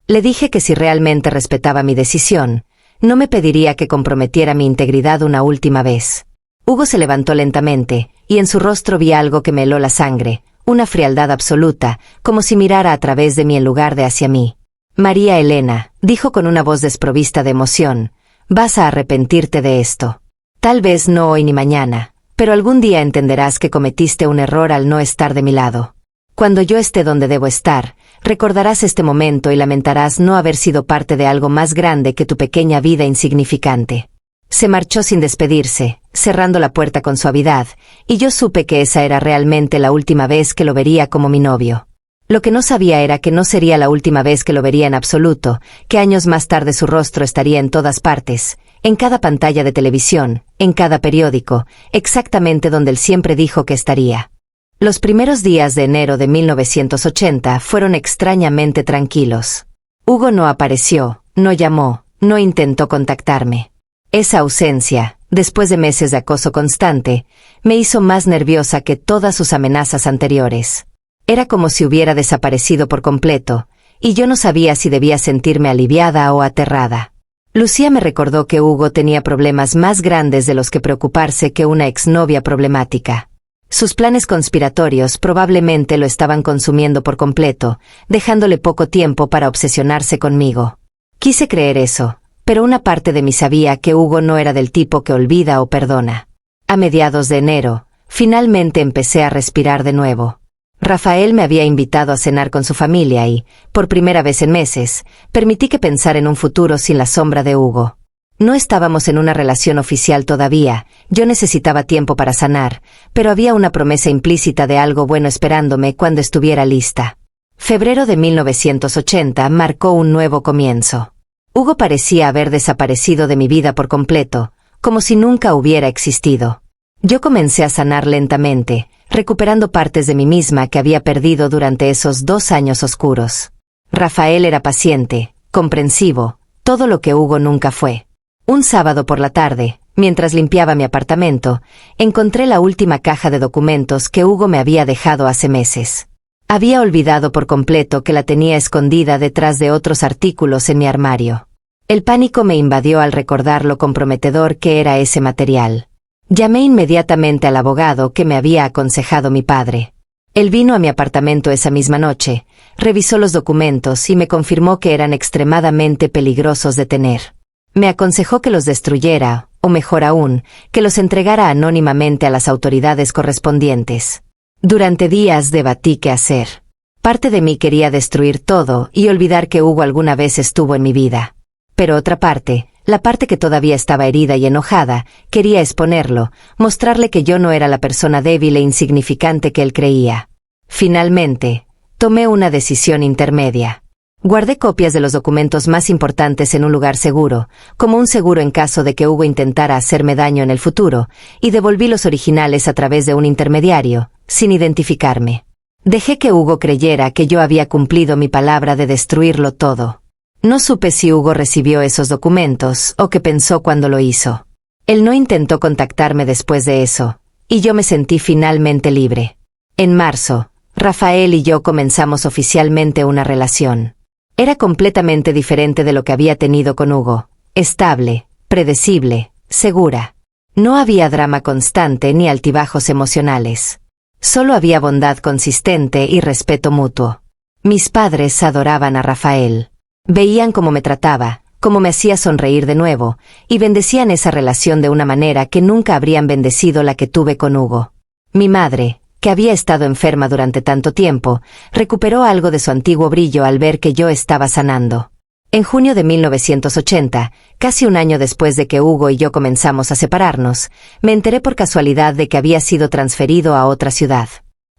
Le dije que si realmente respetaba mi decisión, no me pediría que comprometiera mi integridad una última vez. Hugo se levantó lentamente, y en su rostro vi algo que me heló la sangre, una frialdad absoluta, como si mirara a través de mí en lugar de hacia mí. María Elena, dijo con una voz desprovista de emoción, vas a arrepentirte de esto. Tal vez no hoy ni mañana, pero algún día entenderás que cometiste un error al no estar de mi lado. Cuando yo esté donde debo estar, recordarás este momento y lamentarás no haber sido parte de algo más grande que tu pequeña vida insignificante. Se marchó sin despedirse, cerrando la puerta con suavidad, y yo supe que esa era realmente la última vez que lo vería como mi novio. Lo que no sabía era que no sería la última vez que lo vería en absoluto, que años más tarde su rostro estaría en todas partes, en cada pantalla de televisión, en cada periódico, exactamente donde él siempre dijo que estaría. Los primeros días de enero de 1980 fueron extrañamente tranquilos. Hugo no apareció, no llamó, no intentó contactarme. Esa ausencia, después de meses de acoso constante, me hizo más nerviosa que todas sus amenazas anteriores. Era como si hubiera desaparecido por completo, y yo no sabía si debía sentirme aliviada o aterrada. Lucía me recordó que Hugo tenía problemas más grandes de los que preocuparse que una exnovia problemática. Sus planes conspiratorios probablemente lo estaban consumiendo por completo, dejándole poco tiempo para obsesionarse conmigo. Quise creer eso, pero una parte de mí sabía que Hugo no era del tipo que olvida o perdona. A mediados de enero, finalmente empecé a respirar de nuevo. Rafael me había invitado a cenar con su familia y, por primera vez en meses, permití que pensara en un futuro sin la sombra de Hugo. No estábamos en una relación oficial todavía, yo necesitaba tiempo para sanar, pero había una promesa implícita de algo bueno esperándome cuando estuviera lista. Febrero de 1980 marcó un nuevo comienzo. Hugo parecía haber desaparecido de mi vida por completo, como si nunca hubiera existido. Yo comencé a sanar lentamente, recuperando partes de mí misma que había perdido durante esos 2 años oscuros. Rafael era paciente, comprensivo, todo lo que Hugo nunca fue. Un sábado por la tarde, mientras limpiaba mi apartamento, encontré la última caja de documentos que Hugo me había dejado hace meses. Había olvidado por completo que la tenía escondida detrás de otros artículos en mi armario. El pánico me invadió al recordar lo comprometedor que era ese material. Llamé inmediatamente al abogado que me había aconsejado mi padre. Él vino a mi apartamento esa misma noche, revisó los documentos y me confirmó que eran extremadamente peligrosos de tener. Me aconsejó que los destruyera, o mejor aún, que los entregara anónimamente a las autoridades correspondientes. Durante días debatí qué hacer. Parte de mí quería destruir todo y olvidar que Hugo alguna vez estuvo en mi vida. Pero otra parte, la parte que todavía estaba herida y enojada, quería exponerlo, mostrarle que yo no era la persona débil e insignificante que él creía. Finalmente, tomé una decisión intermedia. Guardé copias de los documentos más importantes en un lugar seguro, como un seguro en caso de que Hugo intentara hacerme daño en el futuro, y devolví los originales a través de un intermediario, sin identificarme. Dejé que Hugo creyera que yo había cumplido mi palabra de destruirlo todo. No supe si Hugo recibió esos documentos o qué pensó cuando lo hizo. Él no intentó contactarme después de eso, y yo me sentí finalmente libre. En marzo, Rafael y yo comenzamos oficialmente una relación. Era completamente diferente de lo que había tenido con Hugo. Estable, predecible, segura. No había drama constante ni altibajos emocionales. Solo había bondad consistente y respeto mutuo. Mis padres adoraban a Rafael. Veían cómo me trataba, cómo me hacía sonreír de nuevo, y bendecían esa relación de una manera que nunca habrían bendecido la que tuve con Hugo. Mi madre, que había estado enferma durante tanto tiempo, recuperó algo de su antiguo brillo al ver que yo estaba sanando. En junio de 1980, casi un año después de que Hugo y yo comenzamos a separarnos, me enteré por casualidad de que había sido transferido a otra ciudad.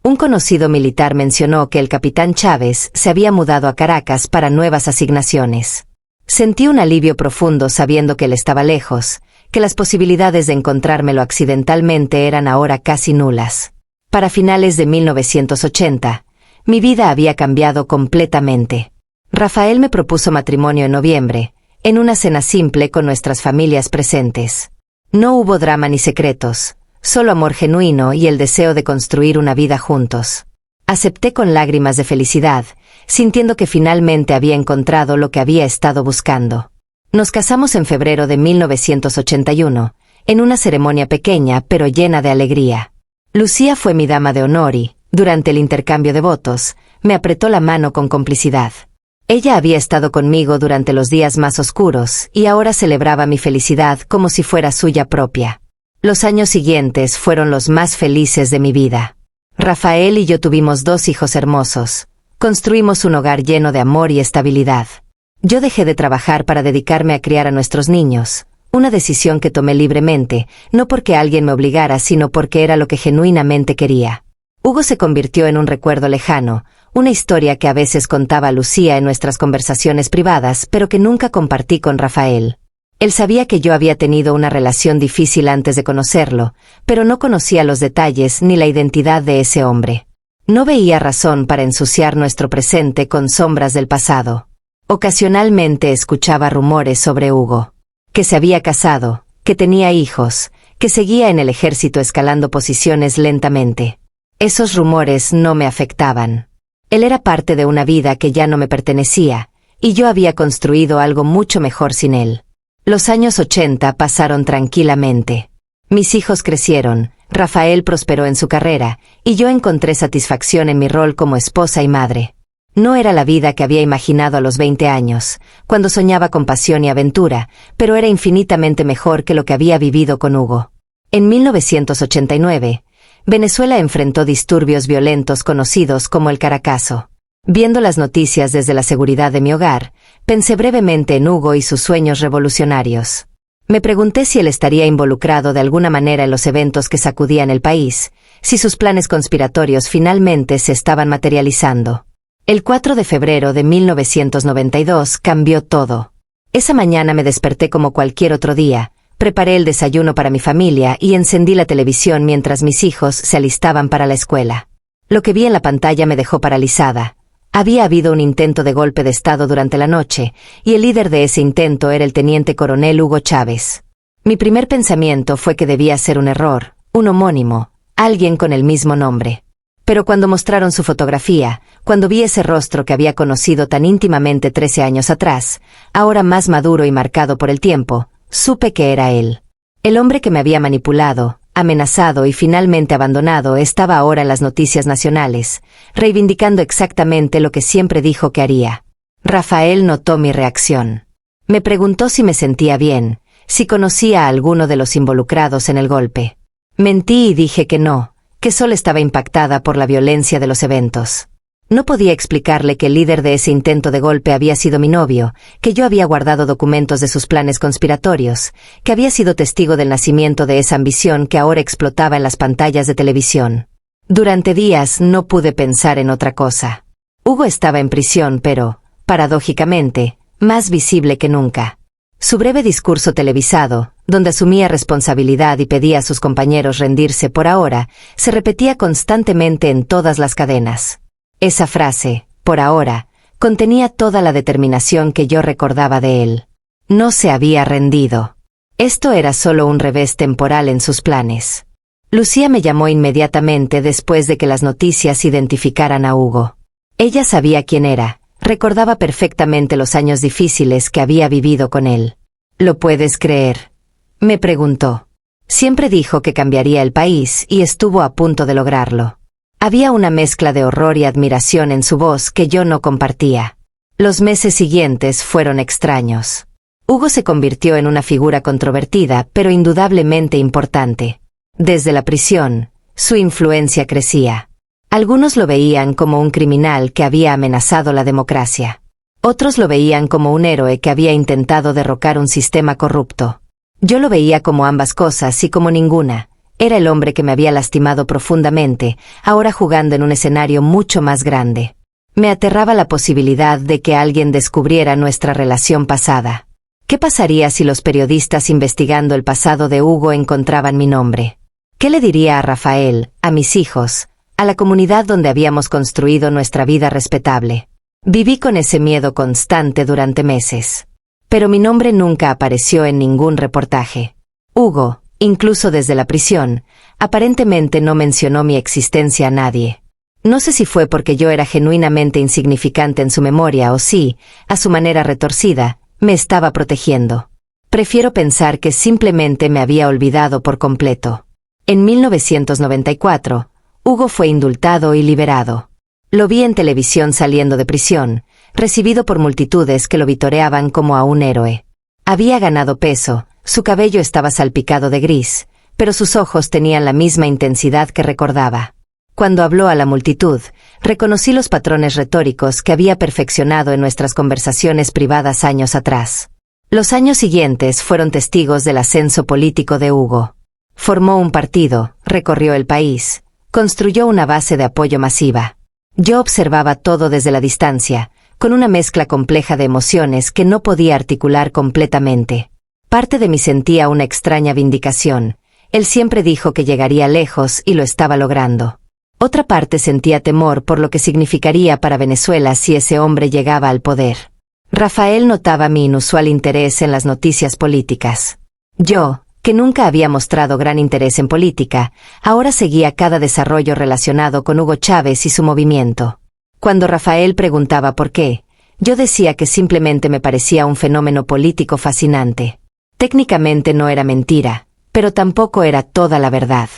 Un conocido militar mencionó que el capitán Chávez se había mudado a Caracas para nuevas asignaciones. Sentí un alivio profundo sabiendo que él estaba lejos, que las posibilidades de encontrármelo accidentalmente eran ahora casi nulas. Para finales de 1980, mi vida había cambiado completamente. Rafael me propuso matrimonio en noviembre, en una cena simple con nuestras familias presentes. No hubo drama ni secretos, solo amor genuino y el deseo de construir una vida juntos. Acepté con lágrimas de felicidad, sintiendo que finalmente había encontrado lo que había estado buscando. Nos casamos en febrero de 1981, en una ceremonia pequeña pero llena de alegría. Lucía fue mi dama de honor y, durante el intercambio de votos, me apretó la mano con complicidad. Ella había estado conmigo durante los días más oscuros y ahora celebraba mi felicidad como si fuera suya propia. Los años siguientes fueron los más felices de mi vida. Rafael y yo tuvimos 2 hijos hermosos. Construimos un hogar lleno de amor y estabilidad. Yo dejé de trabajar para dedicarme a criar a nuestros niños. Una decisión que tomé libremente, no porque alguien me obligara, sino porque era lo que genuinamente quería. Hugo se convirtió en un recuerdo lejano, una historia que a veces contaba Lucía en nuestras conversaciones privadas, pero que nunca compartí con Rafael. Él sabía que yo había tenido una relación difícil antes de conocerlo, pero no conocía los detalles ni la identidad de ese hombre. No veía razón para ensuciar nuestro presente con sombras del pasado. Ocasionalmente escuchaba rumores sobre Hugo. Que se había casado, que tenía hijos, que seguía en el ejército escalando posiciones lentamente. Esos rumores no me afectaban. Él era parte de una vida que ya no me pertenecía, y yo había construido algo mucho mejor sin él. Los años 80 pasaron tranquilamente. Mis hijos crecieron, Rafael prosperó en su carrera, y yo encontré satisfacción en mi rol como esposa y madre. No era la vida que había imaginado a los 20 años, cuando soñaba con pasión y aventura, pero era infinitamente mejor que lo que había vivido con Hugo. En 1989, Venezuela enfrentó disturbios violentos conocidos como el Caracazo. Viendo las noticias desde la seguridad de mi hogar, pensé brevemente en Hugo y sus sueños revolucionarios. Me pregunté si él estaría involucrado de alguna manera en los eventos que sacudían el país, si sus planes conspiratorios finalmente se estaban materializando. El 4 de febrero de 1992 cambió todo. Esa mañana me desperté como cualquier otro día, preparé el desayuno para mi familia y encendí la televisión mientras mis hijos se alistaban para la escuela. Lo que vi en la pantalla me dejó paralizada. Había habido un intento de golpe de Estado durante la noche, y el líder de ese intento era el teniente coronel Hugo Chávez. Mi primer pensamiento fue que debía ser un error, un homónimo, alguien con el mismo nombre. Pero cuando mostraron su fotografía, cuando vi ese rostro que había conocido tan íntimamente 13 años atrás, ahora más maduro y marcado por el tiempo, supe que era él. El hombre que me había manipulado, amenazado y finalmente abandonado, estaba ahora en las noticias nacionales, reivindicando exactamente lo que siempre dijo que haría. Rafael notó mi reacción. Me preguntó si me sentía bien, si conocía a alguno de los involucrados en el golpe. Mentí y dije que no, que solo estaba impactada por la violencia de los eventos. No podía explicarle que el líder de ese intento de golpe había sido mi novio, que yo había guardado documentos de sus planes conspiratorios, que había sido testigo del nacimiento de esa ambición que ahora explotaba en las pantallas de televisión. Durante días no pude pensar en otra cosa. Hugo estaba en prisión, pero, paradójicamente, más visible que nunca. Su breve discurso televisado, donde asumía responsabilidad y pedía a sus compañeros rendirse por ahora, se repetía constantemente en todas las cadenas. Esa frase, por ahora, contenía toda la determinación que yo recordaba de él. No se había rendido. Esto era solo un revés temporal en sus planes. Lucía me llamó inmediatamente después de que las noticias identificaran a Hugo. Ella sabía quién era, recordaba perfectamente los años difíciles que había vivido con él. ¿Lo puedes creer?, me preguntó. Siempre dijo que cambiaría el país y estuvo a punto de lograrlo. Había una mezcla de horror y admiración en su voz que yo no compartía. Los meses siguientes fueron extraños. Hugo se convirtió en una figura controvertida, pero indudablemente importante. Desde la prisión, su influencia crecía. Algunos lo veían como un criminal que había amenazado la democracia. Otros lo veían como un héroe que había intentado derrocar un sistema corrupto. Yo lo veía como ambas cosas y como ninguna. Era el hombre que me había lastimado profundamente, ahora jugando en un escenario mucho más grande. Me aterraba la posibilidad de que alguien descubriera nuestra relación pasada. ¿Qué pasaría si los periodistas investigando el pasado de Hugo encontraban mi nombre? ¿Qué le diría a Rafael, a mis hijos, a la comunidad donde habíamos construido nuestra vida respetable? Viví con ese miedo constante durante meses. Pero mi nombre nunca apareció en ningún reportaje. Hugo, incluso desde la prisión, aparentemente no mencionó mi existencia a nadie. No sé si fue porque yo era genuinamente insignificante en su memoria o si, a su manera retorcida, me estaba protegiendo. Prefiero pensar que simplemente me había olvidado por completo. En 1994, Hugo fue indultado y liberado. Lo vi en televisión saliendo de prisión, recibido por multitudes que lo vitoreaban como a un héroe. Había ganado peso, su cabello estaba salpicado de gris, pero sus ojos tenían la misma intensidad que recordaba. Cuando habló a la multitud, reconocí los patrones retóricos que había perfeccionado en nuestras conversaciones privadas años atrás. Los años siguientes fueron testigos del ascenso político de Hugo. Formó un partido, recorrió el país, construyó una base de apoyo masiva. Yo observaba todo desde la distancia, con una mezcla compleja de emociones que no podía articular completamente. Parte de mí sentía una extraña vindicación. Él siempre dijo que llegaría lejos y lo estaba logrando. Otra parte sentía temor por lo que significaría para Venezuela si ese hombre llegaba al poder. Rafael notaba mi inusual interés en las noticias políticas. Yo, que nunca había mostrado gran interés en política, ahora seguía cada desarrollo relacionado con Hugo Chávez y su movimiento. Cuando Rafael preguntaba por qué, yo decía que simplemente me parecía un fenómeno político fascinante. Técnicamente no era mentira, pero tampoco era toda la verdad.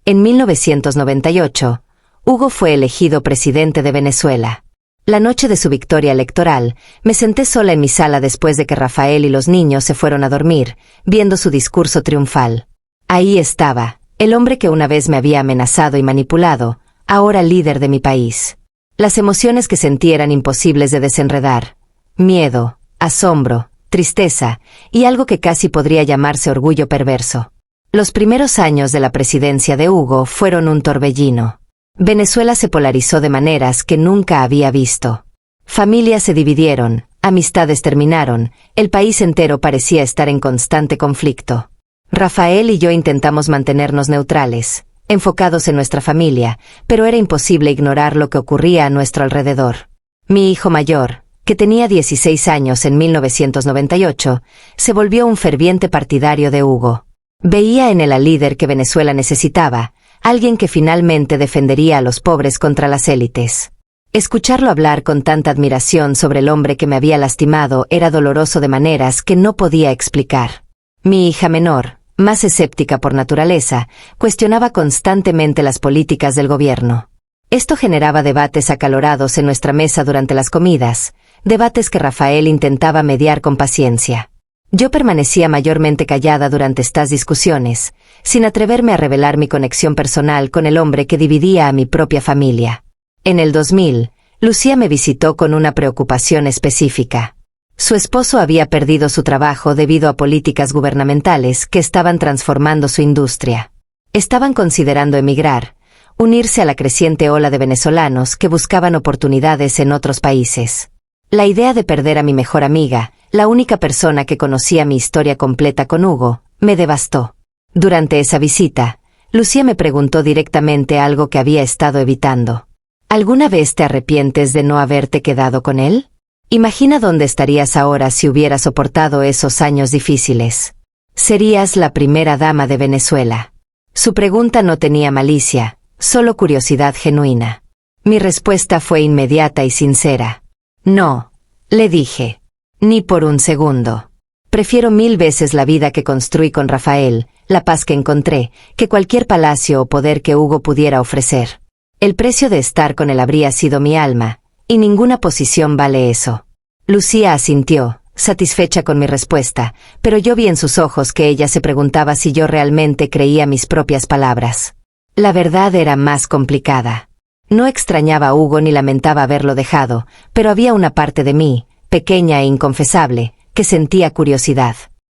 En 1998, Hugo fue elegido presidente de Venezuela. La noche de su victoria electoral, me senté sola en mi sala después de que Rafael y los niños se fueron a dormir, viendo su discurso triunfal. Ahí estaba, el hombre que una vez me había amenazado y manipulado, ahora líder de mi país. Las emociones que sentí eran imposibles de desenredar. Miedo, asombro, tristeza, y algo que casi podría llamarse orgullo perverso. Los primeros años de la presidencia de Hugo fueron un torbellino. Venezuela se polarizó de maneras que nunca había visto. Familias se dividieron, amistades terminaron, el país entero parecía estar en constante conflicto. Rafael y yo intentamos mantenernos neutrales, enfocados en nuestra familia, pero era imposible ignorar lo que ocurría a nuestro alrededor. Mi hijo mayor, que tenía 16 años en 1998, se volvió un ferviente partidario de Hugo. Veía en él al líder que Venezuela necesitaba, alguien que finalmente defendería a los pobres contra las élites. Escucharlo hablar con tanta admiración sobre el hombre que me había lastimado era doloroso de maneras que no podía explicar. Mi hija menor, Más escéptica por naturaleza, cuestionaba constantemente las políticas del gobierno. Esto generaba debates acalorados en nuestra mesa durante las comidas, debates que Rafael intentaba mediar con paciencia. Yo permanecía mayormente callada durante estas discusiones, sin atreverme a revelar mi conexión personal con el hombre que dividía a mi propia familia. En el 2000, Lucía me visitó con una preocupación específica. Su esposo había perdido su trabajo debido a políticas gubernamentales que estaban transformando su industria. Estaban considerando emigrar, unirse a la creciente ola de venezolanos que buscaban oportunidades en otros países. La idea de perder a mi mejor amiga, la única persona que conocía mi historia completa con Hugo, me devastó. Durante esa visita, Lucía me preguntó directamente algo que había estado evitando. ¿Alguna vez te arrepientes de no haberte quedado con él? Imagina dónde estarías ahora si hubieras soportado esos años difíciles. Serías la primera dama de Venezuela. Su pregunta no tenía malicia, solo curiosidad genuina. Mi respuesta fue inmediata y sincera. No, le dije. Ni por un segundo. Prefiero 1000 veces la vida que construí con Rafael, la paz que encontré, que cualquier palacio o poder que Hugo pudiera ofrecer. El precio de estar con él habría sido mi alma, y ninguna posición vale eso. Lucía asintió, satisfecha con mi respuesta, pero yo vi en sus ojos que ella se preguntaba si yo realmente creía mis propias palabras. La verdad era más complicada. No extrañaba a Hugo ni lamentaba haberlo dejado, pero había una parte de mí, pequeña e inconfesable, que sentía curiosidad.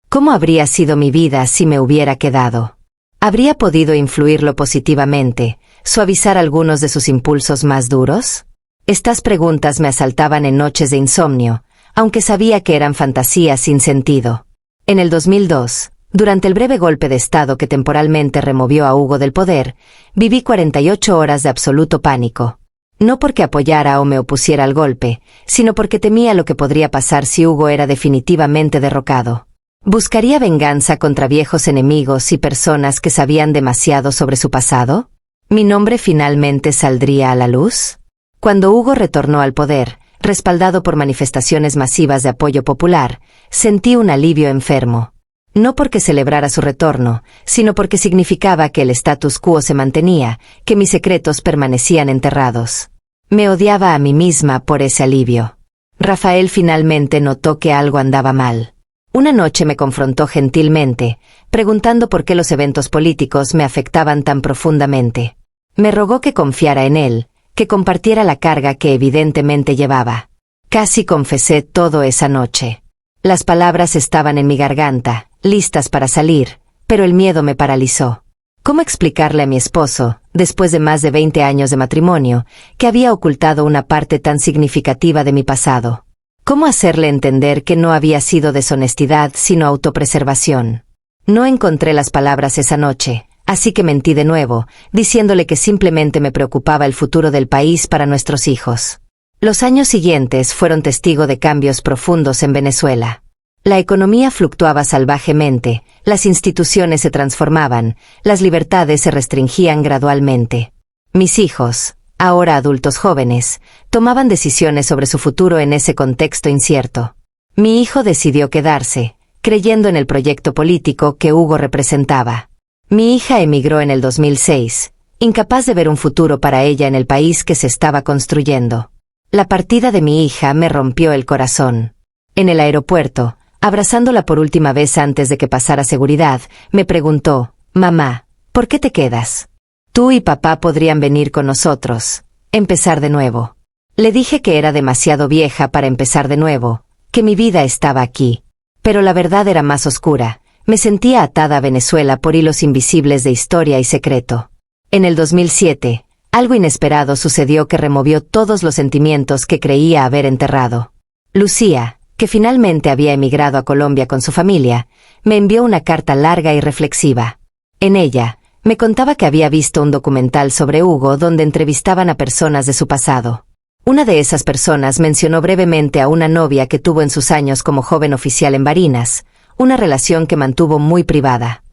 ¿Cómo habría sido mi vida si me hubiera quedado? ¿Habría podido influirlo positivamente, suavizar algunos de sus impulsos más duros? Estas preguntas me asaltaban en noches de insomnio, aunque sabía que eran fantasías sin sentido. En el 2002, durante el breve golpe de Estado que temporalmente removió a Hugo del poder, viví 48 horas de absoluto pánico. No porque apoyara o me opusiera al golpe, sino porque temía lo que podría pasar si Hugo era definitivamente derrocado. ¿Buscaría venganza contra viejos enemigos y personas que sabían demasiado sobre su pasado? ¿Mi nombre finalmente saldría a la luz? Cuando Hugo retornó al poder, respaldado por manifestaciones masivas de apoyo popular, sentí un alivio enfermo. No porque celebrara su retorno, sino porque significaba que el status quo se mantenía, que mis secretos permanecían enterrados. Me odiaba a mí misma por ese alivio. Rafael finalmente notó que algo andaba mal. Una noche me confrontó gentilmente, preguntando por qué los eventos políticos me afectaban tan profundamente. Me rogó que confiara en él, que compartiera la carga que evidentemente llevaba. Casi confesé todo esa noche. Las palabras estaban en mi garganta, listas para salir, pero el miedo me paralizó. ¿Cómo explicarle a mi esposo, después de más de 20 años de matrimonio, que había ocultado una parte tan significativa de mi pasado? ¿Cómo hacerle entender que no había sido deshonestidad sino autopreservación? No encontré las palabras esa noche, así que mentí de nuevo, diciéndole que simplemente me preocupaba el futuro del país para nuestros hijos. Los años siguientes fueron testigo de cambios profundos en Venezuela. La economía fluctuaba salvajemente, las instituciones se transformaban, las libertades se restringían gradualmente. Mis hijos, ahora adultos jóvenes, tomaban decisiones sobre su futuro en ese contexto incierto. Mi hijo decidió quedarse, creyendo en el proyecto político que Hugo representaba. Mi hija emigró en el 2006, incapaz de ver un futuro para ella en el país que se estaba construyendo. La partida de mi hija me rompió el corazón. En el aeropuerto, abrazándola por última vez antes de que pasara seguridad, me preguntó, «Mamá, ¿por qué te quedas? Tú y papá podrían venir con nosotros, empezar de nuevo». Le dije que era demasiado vieja para empezar de nuevo, que mi vida estaba aquí. Pero la verdad era más oscura. Me sentía atada a Venezuela por hilos invisibles de historia y secreto. En el 2007, algo inesperado sucedió que removió todos los sentimientos que creía haber enterrado. Lucía, que finalmente había emigrado a Colombia con su familia, me envió una carta larga y reflexiva. En ella, me contaba que había visto un documental sobre Hugo donde entrevistaban a personas de su pasado. Una de esas personas mencionó brevemente a una novia que tuvo en sus años como joven oficial en Barinas, una relación que mantuvo muy privada.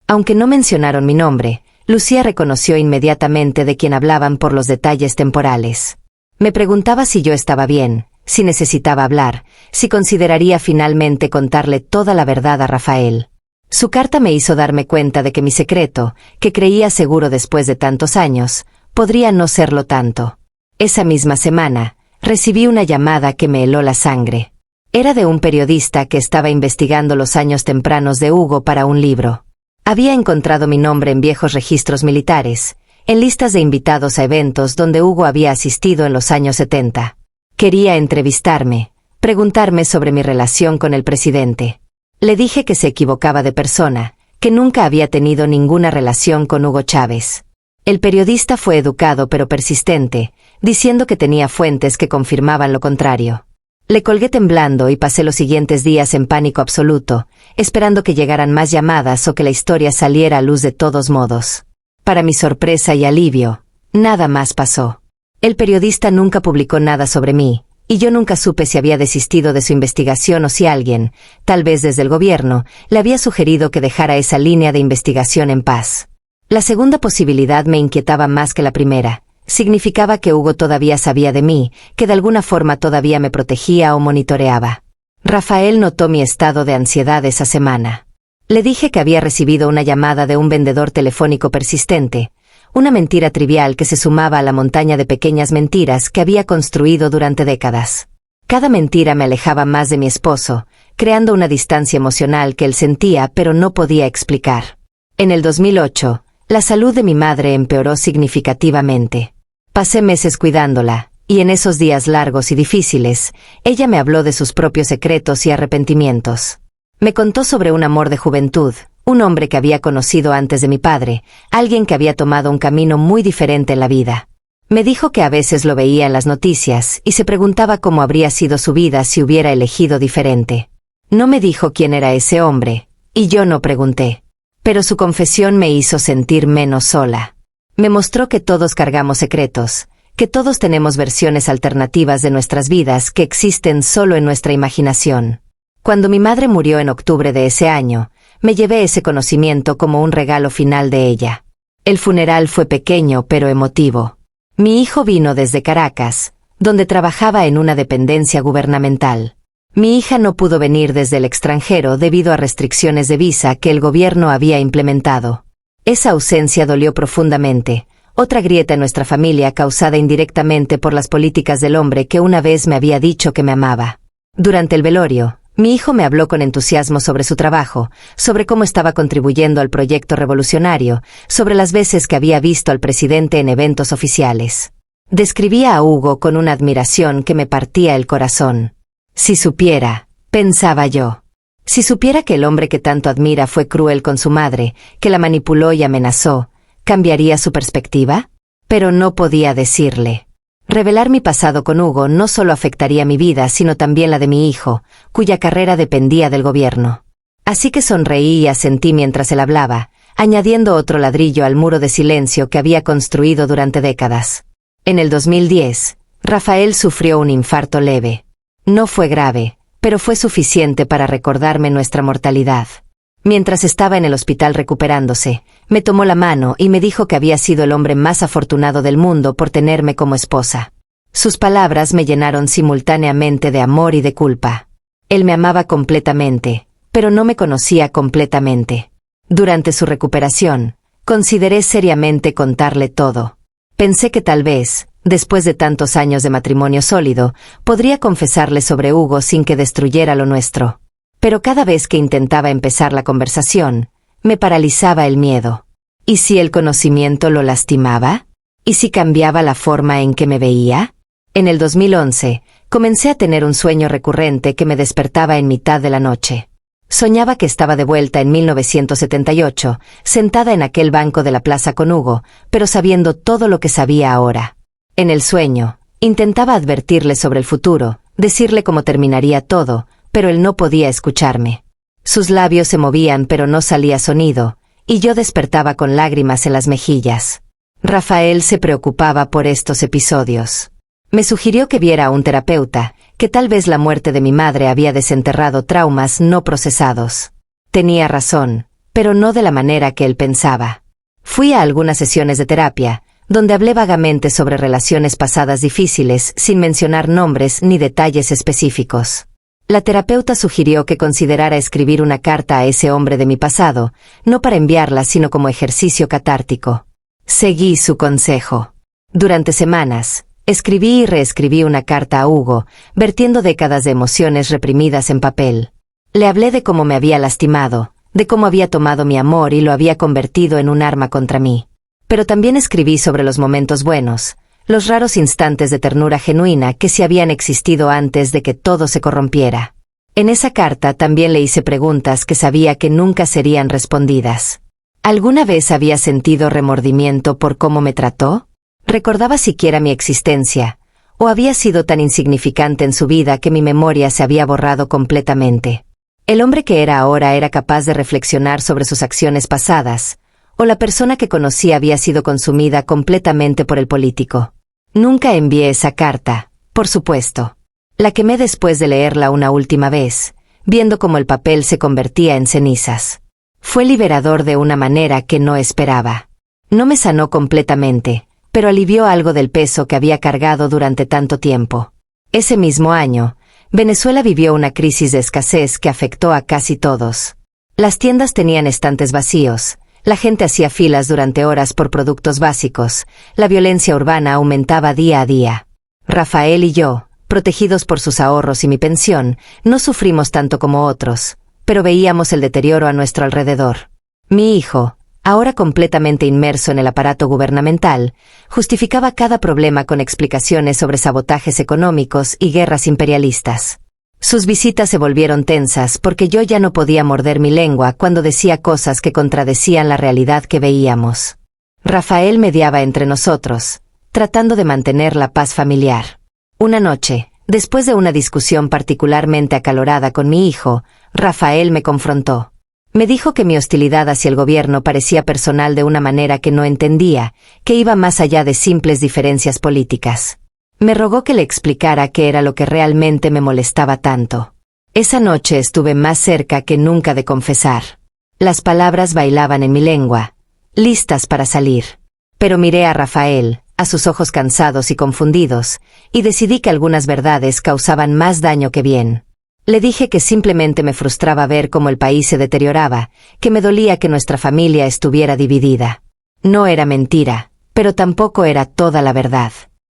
Aunque no mencionaron mi nombre, Lucía reconoció inmediatamente de quién hablaban por los detalles temporales. Me preguntaba si yo estaba bien, si necesitaba hablar, si consideraría finalmente contarle toda la verdad a Rafael. Su carta me hizo darme cuenta de que mi secreto, que creía seguro después de tantos años, podría no serlo tanto. Esa misma semana, recibí una llamada que me heló la sangre. Era de un periodista que estaba investigando los años tempranos de Hugo para un libro. Había encontrado mi nombre en viejos registros militares, en listas de invitados a eventos donde Hugo había asistido en los años 70. Quería entrevistarme, preguntarme sobre mi relación con el presidente. Le dije que se equivocaba de persona, que nunca había tenido ninguna relación con Hugo Chávez. El periodista fue educado pero persistente, diciendo que tenía fuentes que confirmaban lo contrario. Le colgué temblando y pasé los siguientes días en pánico absoluto, esperando que llegaran más llamadas o que la historia saliera a luz de todos modos. Para mi sorpresa y alivio, nada más pasó. El periodista nunca publicó nada sobre mí, y yo nunca supe si había desistido de su investigación o si alguien, tal vez desde el gobierno, le había sugerido que dejara esa línea de investigación en paz. La segunda posibilidad me inquietaba más que la primera. Significaba que Hugo todavía sabía de mí, que de alguna forma todavía me protegía o monitoreaba. Rafael notó mi estado de ansiedad esa semana. Le dije que había recibido una llamada de un vendedor telefónico persistente, una mentira trivial que se sumaba a la montaña de pequeñas mentiras que había construido durante décadas. Cada mentira me alejaba más de mi esposo, creando una distancia emocional que él sentía pero no podía explicar. En el 2008, la salud de mi madre empeoró significativamente. Pasé meses cuidándola, y en esos días largos y difíciles, ella me habló de sus propios secretos y arrepentimientos. Me contó sobre un amor de juventud, un hombre que había conocido antes de mi padre, alguien que había tomado un camino muy diferente en la vida. Me dijo que a veces lo veía en las noticias y se preguntaba cómo habría sido su vida si hubiera elegido diferente. No me dijo quién era ese hombre, y yo no pregunté. Pero su confesión me hizo sentir menos sola. Me mostró que todos cargamos secretos, que todos tenemos versiones alternativas de nuestras vidas que existen solo en nuestra imaginación. Cuando mi madre murió en octubre de ese año, me llevé ese conocimiento como un regalo final de ella. El funeral fue pequeño pero emotivo. Mi hijo vino desde Caracas, donde trabajaba en una dependencia gubernamental. Mi hija no pudo venir desde el extranjero debido a restricciones de visa que el gobierno había implementado. Esa ausencia dolió profundamente, otra grieta en nuestra familia causada indirectamente por las políticas del hombre que una vez me había dicho que me amaba. Durante el velorio, mi hijo me habló con entusiasmo sobre su trabajo, sobre cómo estaba contribuyendo al proyecto revolucionario, sobre las veces que había visto al presidente en eventos oficiales. Describía a Hugo con una admiración que me partía el corazón. Si supiera, pensaba yo. Si supiera que el hombre que tanto admira fue cruel con su madre, que la manipuló y amenazó, ¿cambiaría su perspectiva? Pero no podía decirle. Revelar mi pasado con Hugo no solo afectaría mi vida, sino también la de mi hijo, cuya carrera dependía del gobierno. Así que sonreí y asentí mientras él hablaba, añadiendo otro ladrillo al muro de silencio que había construido durante décadas. En el 2010, Rafael sufrió un infarto leve. No fue grave, pero fue suficiente para recordarme nuestra mortalidad. Mientras estaba en el hospital recuperándose, me tomó la mano y me dijo que había sido el hombre más afortunado del mundo por tenerme como esposa. Sus palabras me llenaron simultáneamente de amor y de culpa. Él me amaba completamente, pero no me conocía completamente. Durante su recuperación, consideré seriamente contarle todo. Pensé que tal vez, después de tantos años de matrimonio sólido, podría confesarle sobre Hugo sin que destruyera lo nuestro. Pero cada vez que intentaba empezar la conversación, me paralizaba el miedo. ¿Y si el conocimiento lo lastimaba? ¿Y si cambiaba la forma en que me veía? En el 2011, comencé a tener un sueño recurrente que me despertaba en mitad de la noche. Soñaba que estaba de vuelta en 1978, sentada en aquel banco de la plaza con Hugo, pero sabiendo todo lo que sabía ahora. En el sueño, intentaba advertirle sobre el futuro, decirle cómo terminaría todo, pero él no podía escucharme. Sus labios se movían pero no salía sonido, y yo despertaba con lágrimas en las mejillas. Rafael se preocupaba por estos episodios. Me sugirió que viera a un terapeuta, que tal vez la muerte de mi madre había desenterrado traumas no procesados. Tenía razón, pero no de la manera que él pensaba. Fui a algunas sesiones de terapia, donde hablé vagamente sobre relaciones pasadas difíciles sin mencionar nombres ni detalles específicos. La terapeuta sugirió que considerara escribir una carta a ese hombre de mi pasado, no para enviarla sino como ejercicio catártico. Seguí su consejo. Durante semanas, escribí y reescribí una carta a Hugo, vertiendo décadas de emociones reprimidas en papel. Le hablé de cómo me había lastimado, de cómo había tomado mi amor y lo había convertido en un arma contra mí. Pero también escribí sobre los momentos buenos, los raros instantes de ternura genuina que sí habían existido antes de que todo se corrompiera. En esa carta también le hice preguntas que sabía que nunca serían respondidas. ¿Alguna vez había sentido remordimiento por cómo me trató? ¿Recordaba siquiera mi existencia? ¿O había sido tan insignificante en su vida que mi memoria se había borrado completamente? ¿El hombre que era ahora era capaz de reflexionar sobre sus acciones pasadas? ¿O la persona que conocí había sido consumida completamente por el político? Nunca envié esa carta, por supuesto. La quemé después de leerla una última vez, viendo cómo el papel se convertía en cenizas. Fue liberador de una manera que no esperaba. No me sanó completamente, pero alivió algo del peso que había cargado durante tanto tiempo. Ese mismo año, Venezuela vivió una crisis de escasez que afectó a casi todos. Las tiendas tenían estantes vacíos, la gente hacía filas durante horas por productos básicos, la violencia urbana aumentaba día a día. Rafael y yo, protegidos por sus ahorros y mi pensión, no sufrimos tanto como otros, pero veíamos el deterioro a nuestro alrededor. Mi hijo, ahora completamente inmerso en el aparato gubernamental, justificaba cada problema con explicaciones sobre sabotajes económicos y guerras imperialistas. Sus visitas se volvieron tensas porque yo ya no podía morder mi lengua cuando decía cosas que contradecían la realidad que veíamos. Rafael mediaba entre nosotros, tratando de mantener la paz familiar. Una noche, después de una discusión particularmente acalorada con mi hijo, Rafael me confrontó. Me dijo que mi hostilidad hacia el gobierno parecía personal de una manera que no entendía, que iba más allá de simples diferencias políticas. Me rogó que le explicara qué era lo que realmente me molestaba tanto. Esa noche estuve más cerca que nunca de confesar. Las palabras bailaban en mi lengua, listas para salir. Pero miré a Rafael, a sus ojos cansados y confundidos, y decidí que algunas verdades causaban más daño que bien. Le dije que simplemente me frustraba ver cómo el país se deterioraba, que me dolía que nuestra familia estuviera dividida. No era mentira, pero tampoco era toda la verdad.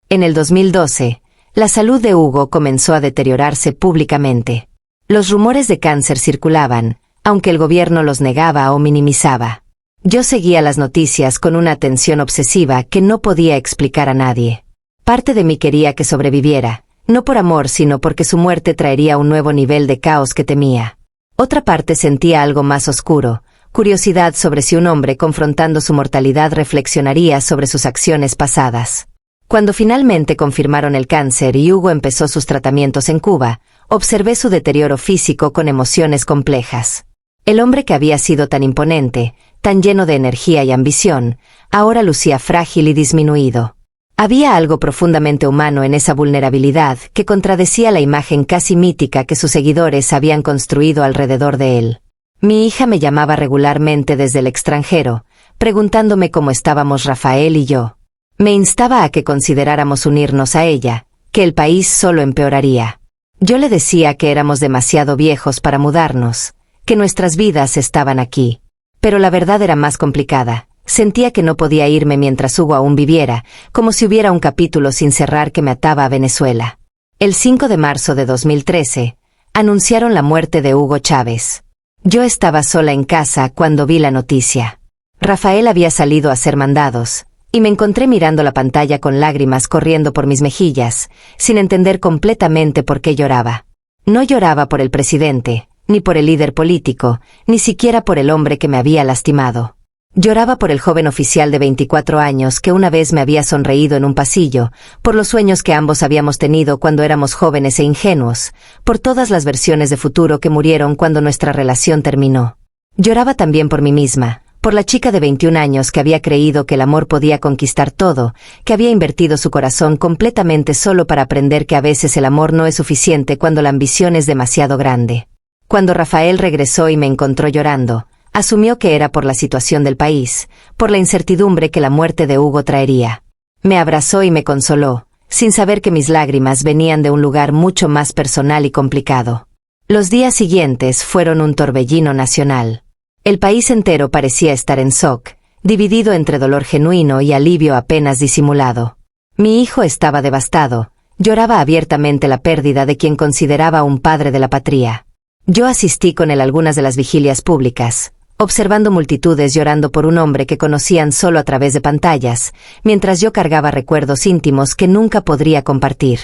En el 2012, la salud de Hugo comenzó a deteriorarse públicamente. Los rumores de cáncer circulaban, aunque el gobierno los negaba o minimizaba. Yo seguía las noticias con una atención obsesiva que no podía explicar a nadie. Parte de mí quería que sobreviviera, no por amor sino porque su muerte traería un nuevo nivel de caos que temía. Otra parte sentía algo más oscuro, curiosidad sobre si un hombre confrontando su mortalidad reflexionaría sobre sus acciones pasadas. Cuando finalmente confirmaron el cáncer y Hugo empezó sus tratamientos en Cuba, observé su deterioro físico con emociones complejas. El hombre que había sido tan imponente, tan lleno de energía y ambición, ahora lucía frágil y disminuido. Había algo profundamente humano en esa vulnerabilidad que contradecía la imagen casi mítica que sus seguidores habían construido alrededor de él. Mi hija me llamaba regularmente desde el extranjero, preguntándome cómo estábamos Rafael y yo. Me instaba a que consideráramos unirnos a ella, que el país solo empeoraría. Yo le decía que éramos demasiado viejos para mudarnos, que nuestras vidas estaban aquí. Pero la verdad era más complicada. Sentía que no podía irme mientras Hugo aún viviera, como si hubiera un capítulo sin cerrar que me ataba a Venezuela. El 5 de marzo de 2013, anunciaron la muerte de Hugo Chávez. Yo estaba sola en casa cuando vi la noticia. Rafael había salido a hacer mandados, y me encontré mirando la pantalla con lágrimas corriendo por mis mejillas, sin entender completamente por qué lloraba. No lloraba por el presidente, ni por el líder político, ni siquiera por el hombre que me había lastimado. Lloraba por el joven oficial de 24 años que una vez me había sonreído en un pasillo, por los sueños que ambos habíamos tenido cuando éramos jóvenes e ingenuos, por todas las versiones de futuro que murieron cuando nuestra relación terminó. Lloraba también por mí misma, por la chica de 21 años que había creído que el amor podía conquistar todo, que había invertido su corazón completamente solo para aprender que a veces el amor no es suficiente cuando la ambición es demasiado grande. Cuando Rafael regresó y me encontró llorando, asumió que era por la situación del país, por la incertidumbre que la muerte de Hugo traería. Me abrazó y me consoló, sin saber que mis lágrimas venían de un lugar mucho más personal y complicado. Los días siguientes fueron un torbellino nacional. El país entero parecía estar en shock, dividido entre dolor genuino y alivio apenas disimulado. Mi hijo estaba devastado, lloraba abiertamente la pérdida de quien consideraba un padre de la patria. Yo asistí con él a algunas de las vigilias públicas, observando multitudes llorando por un hombre que conocían solo a través de pantallas, mientras yo cargaba recuerdos íntimos que nunca podría compartir.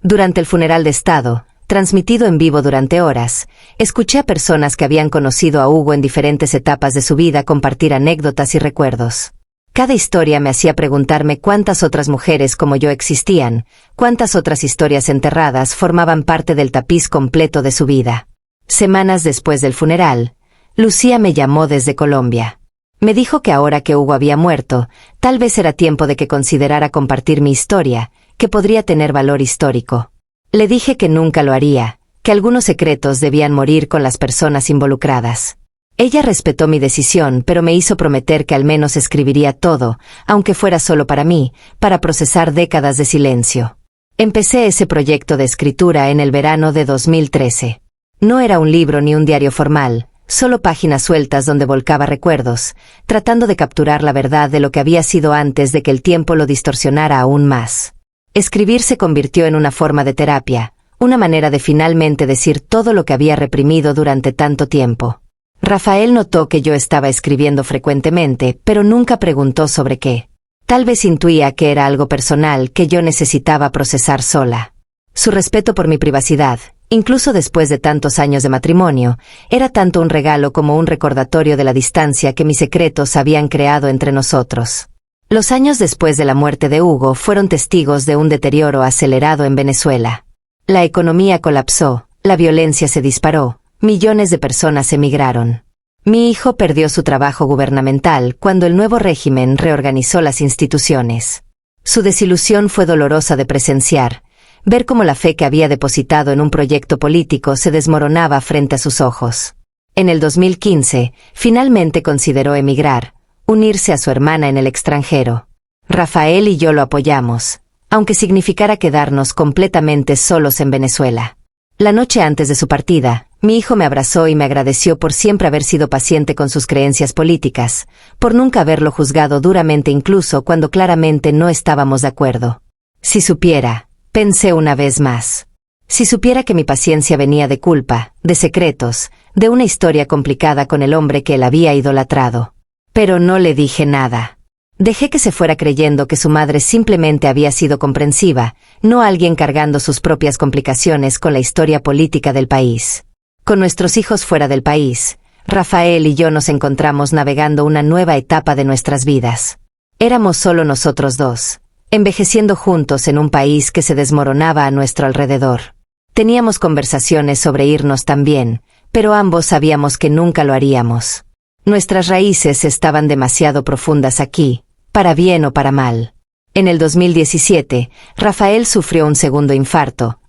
Durante el funeral de Estado, transmitido en vivo durante horas, escuché a personas que habían conocido a Hugo en diferentes etapas de su vida compartir anécdotas y recuerdos. Cada historia me hacía preguntarme cuántas otras mujeres como yo existían, cuántas otras historias enterradas formaban parte del tapiz completo de su vida. Semanas después del funeral, Lucía me llamó desde Colombia. Me dijo que ahora que Hugo había muerto, tal vez era tiempo de que considerara compartir mi historia, que podría tener valor histórico. Le dije que nunca lo haría, que algunos secretos debían morir con las personas involucradas. Ella respetó mi decisión, pero me hizo prometer que al menos escribiría todo, aunque fuera solo para mí, para procesar décadas de silencio. Empecé ese proyecto de escritura en el verano de 2013. No era un libro ni un diario formal, solo páginas sueltas donde volcaba recuerdos, tratando de capturar la verdad de lo que había sido antes de que el tiempo lo distorsionara aún más. Escribir se convirtió en una forma de terapia, una manera de finalmente decir todo lo que había reprimido durante tanto tiempo. Rafael notó que yo estaba escribiendo frecuentemente, pero nunca preguntó sobre qué. Tal vez intuía que era algo personal que yo necesitaba procesar sola. Su respeto por mi privacidad, incluso después de tantos años de matrimonio, era tanto un regalo como un recordatorio de la distancia que mis secretos habían creado entre nosotros. Los años después de la muerte de Hugo fueron testigos de un deterioro acelerado en Venezuela. La economía colapsó, la violencia se disparó, millones de personas emigraron. Mi hijo perdió su trabajo gubernamental cuando el nuevo régimen reorganizó las instituciones. Su desilusión fue dolorosa de presenciar, ver cómo la fe que había depositado en un proyecto político se desmoronaba frente a sus ojos. En el 2015, finalmente consideró emigrar, unirse a su hermana en el extranjero. Rafael y yo lo apoyamos, aunque significara quedarnos completamente solos en Venezuela. La noche antes de su partida, mi hijo me abrazó y me agradeció por siempre haber sido paciente con sus creencias políticas, por nunca haberlo juzgado duramente incluso cuando claramente no estábamos de acuerdo. Si supiera, pensé una vez más. Si supiera que mi paciencia venía de culpa, de secretos, de una historia complicada con el hombre que él había idolatrado. Pero no le dije nada. Dejé que se fuera creyendo que su madre simplemente había sido comprensiva, no alguien cargando sus propias complicaciones con la historia política del país. Con nuestros hijos fuera del país, Rafael y yo nos encontramos navegando una nueva etapa de nuestras vidas. Éramos solo nosotros dos, envejeciendo juntos en un país que se desmoronaba a nuestro alrededor. Teníamos conversaciones sobre irnos también, pero ambos sabíamos que nunca lo haríamos. Nuestras raíces estaban demasiado profundas aquí, para bien o para mal. En el 2017, Rafael sufrió un segundo infarto,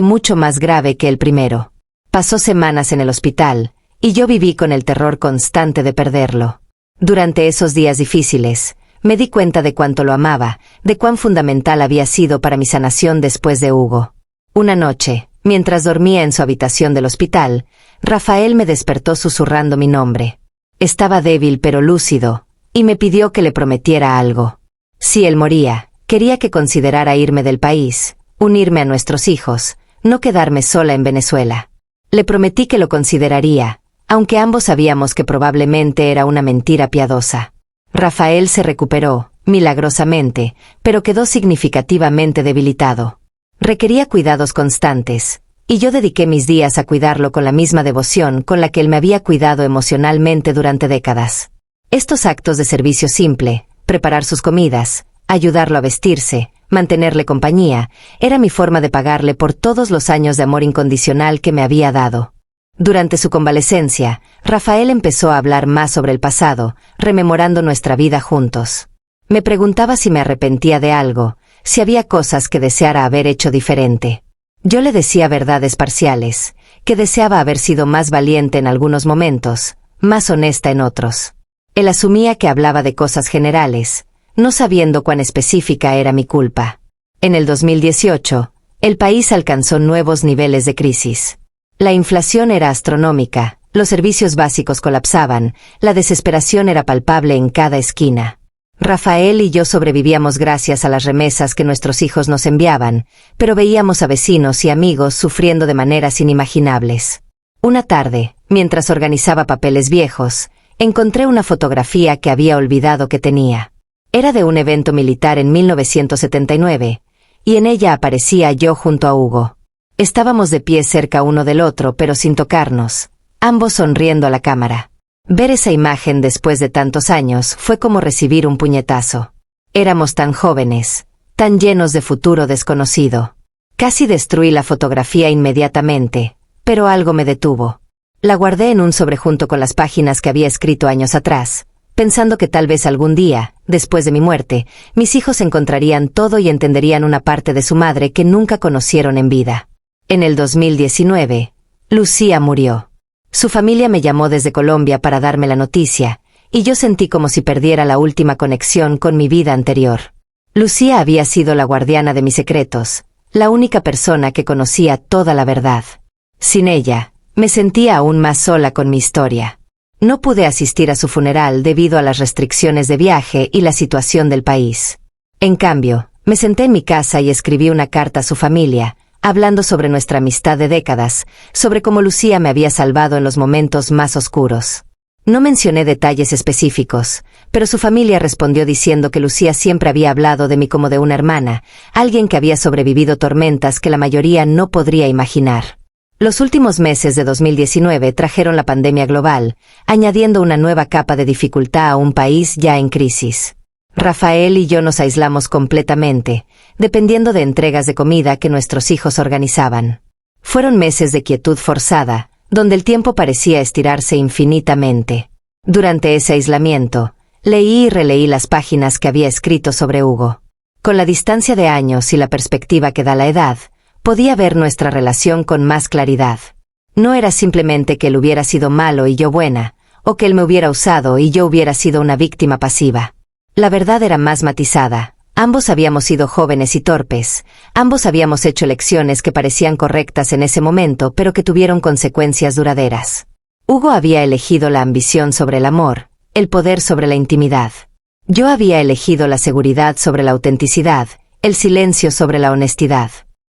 mucho más grave que el primero. Pasó semanas en el hospital, y yo viví con el terror constante de perderlo. Durante esos días difíciles, me di cuenta de cuánto lo amaba, de cuán fundamental había sido para mi sanación después de Hugo. Una noche, mientras dormía en su habitación del hospital, Rafael me despertó susurrando mi nombre. Estaba débil pero lúcido, y me pidió que le prometiera algo. Si él moría, quería que considerara irme del país, unirme a nuestros hijos, no quedarme sola en Venezuela. Le prometí que lo consideraría, aunque ambos sabíamos que probablemente era una mentira piadosa. Rafael se recuperó, milagrosamente, pero quedó significativamente debilitado. Requería cuidados constantes, y yo dediqué mis días a cuidarlo con la misma devoción con la que él me había cuidado emocionalmente durante décadas. Estos actos de servicio simple, preparar sus comidas, ayudarlo a vestirse, mantenerle compañía, era mi forma de pagarle por todos los años de amor incondicional que me había dado. Durante su convalecencia, Rafael empezó a hablar más sobre el pasado, rememorando nuestra vida juntos. Me preguntaba si me arrepentía de algo, si había cosas que deseara haber hecho diferente. Yo le decía verdades parciales, que deseaba haber sido más valiente en algunos momentos, más honesta en otros. Él asumía que hablaba de cosas generales, no sabiendo cuán específica era mi culpa. En el 2018, el país alcanzó nuevos niveles de crisis. La inflación era astronómica, los servicios básicos colapsaban, la desesperación era palpable en cada esquina. Rafael y yo sobrevivíamos gracias a las remesas que nuestros hijos nos enviaban, pero veíamos a vecinos y amigos sufriendo de maneras inimaginables. Una tarde, mientras organizaba papeles viejos, encontré una fotografía que había olvidado que tenía. Era de un evento militar en 1979, y en ella aparecía yo junto a Hugo. Estábamos de pie cerca uno del otro pero sin tocarnos, ambos sonriendo a la cámara. Ver esa imagen después de tantos años fue como recibir un puñetazo. Éramos tan jóvenes, tan llenos de futuro desconocido. Casi destruí la fotografía inmediatamente, pero algo me detuvo. La guardé en un sobre junto con las páginas que había escrito años atrás, pensando que tal vez algún día, después de mi muerte, mis hijos encontrarían todo y entenderían una parte de su madre que nunca conocieron en vida. En el 2019, Lucía murió. Su familia me llamó desde Colombia para darme la noticia, y yo sentí como si perdiera la última conexión con mi vida anterior. Lucía había sido la guardiana de mis secretos, la única persona que conocía toda la verdad. Sin ella, me sentía aún más sola con mi historia. No pude asistir a su funeral debido a las restricciones de viaje y la situación del país. En cambio, me senté en mi casa y escribí una carta a su familia, hablando sobre nuestra amistad de décadas, sobre cómo Lucía me había salvado en los momentos más oscuros. No mencioné detalles específicos, pero su familia respondió diciendo que Lucía siempre había hablado de mí como de una hermana, alguien que había sobrevivido tormentas que la mayoría no podría imaginar. Los últimos meses de 2019 trajeron la pandemia global, añadiendo una nueva capa de dificultad a un país ya en crisis. Rafael y yo nos aislamos completamente, dependiendo de entregas de comida que nuestros hijos organizaban. Fueron meses de quietud forzada, donde el tiempo parecía estirarse infinitamente. Durante ese aislamiento, leí y releí las páginas que había escrito sobre Hugo. Con la distancia de años y la perspectiva que da la edad, podía ver nuestra relación con más claridad. No era simplemente que él hubiera sido malo y yo buena, o que él me hubiera usado y yo hubiera sido una víctima pasiva. La verdad era más matizada. Ambos habíamos sido jóvenes y torpes, ambos habíamos hecho elecciones que parecían correctas en ese momento pero que tuvieron consecuencias duraderas. Hugo había elegido la ambición sobre el amor, el poder sobre la intimidad. Yo había elegido la seguridad sobre la autenticidad, el silencio sobre la honestidad.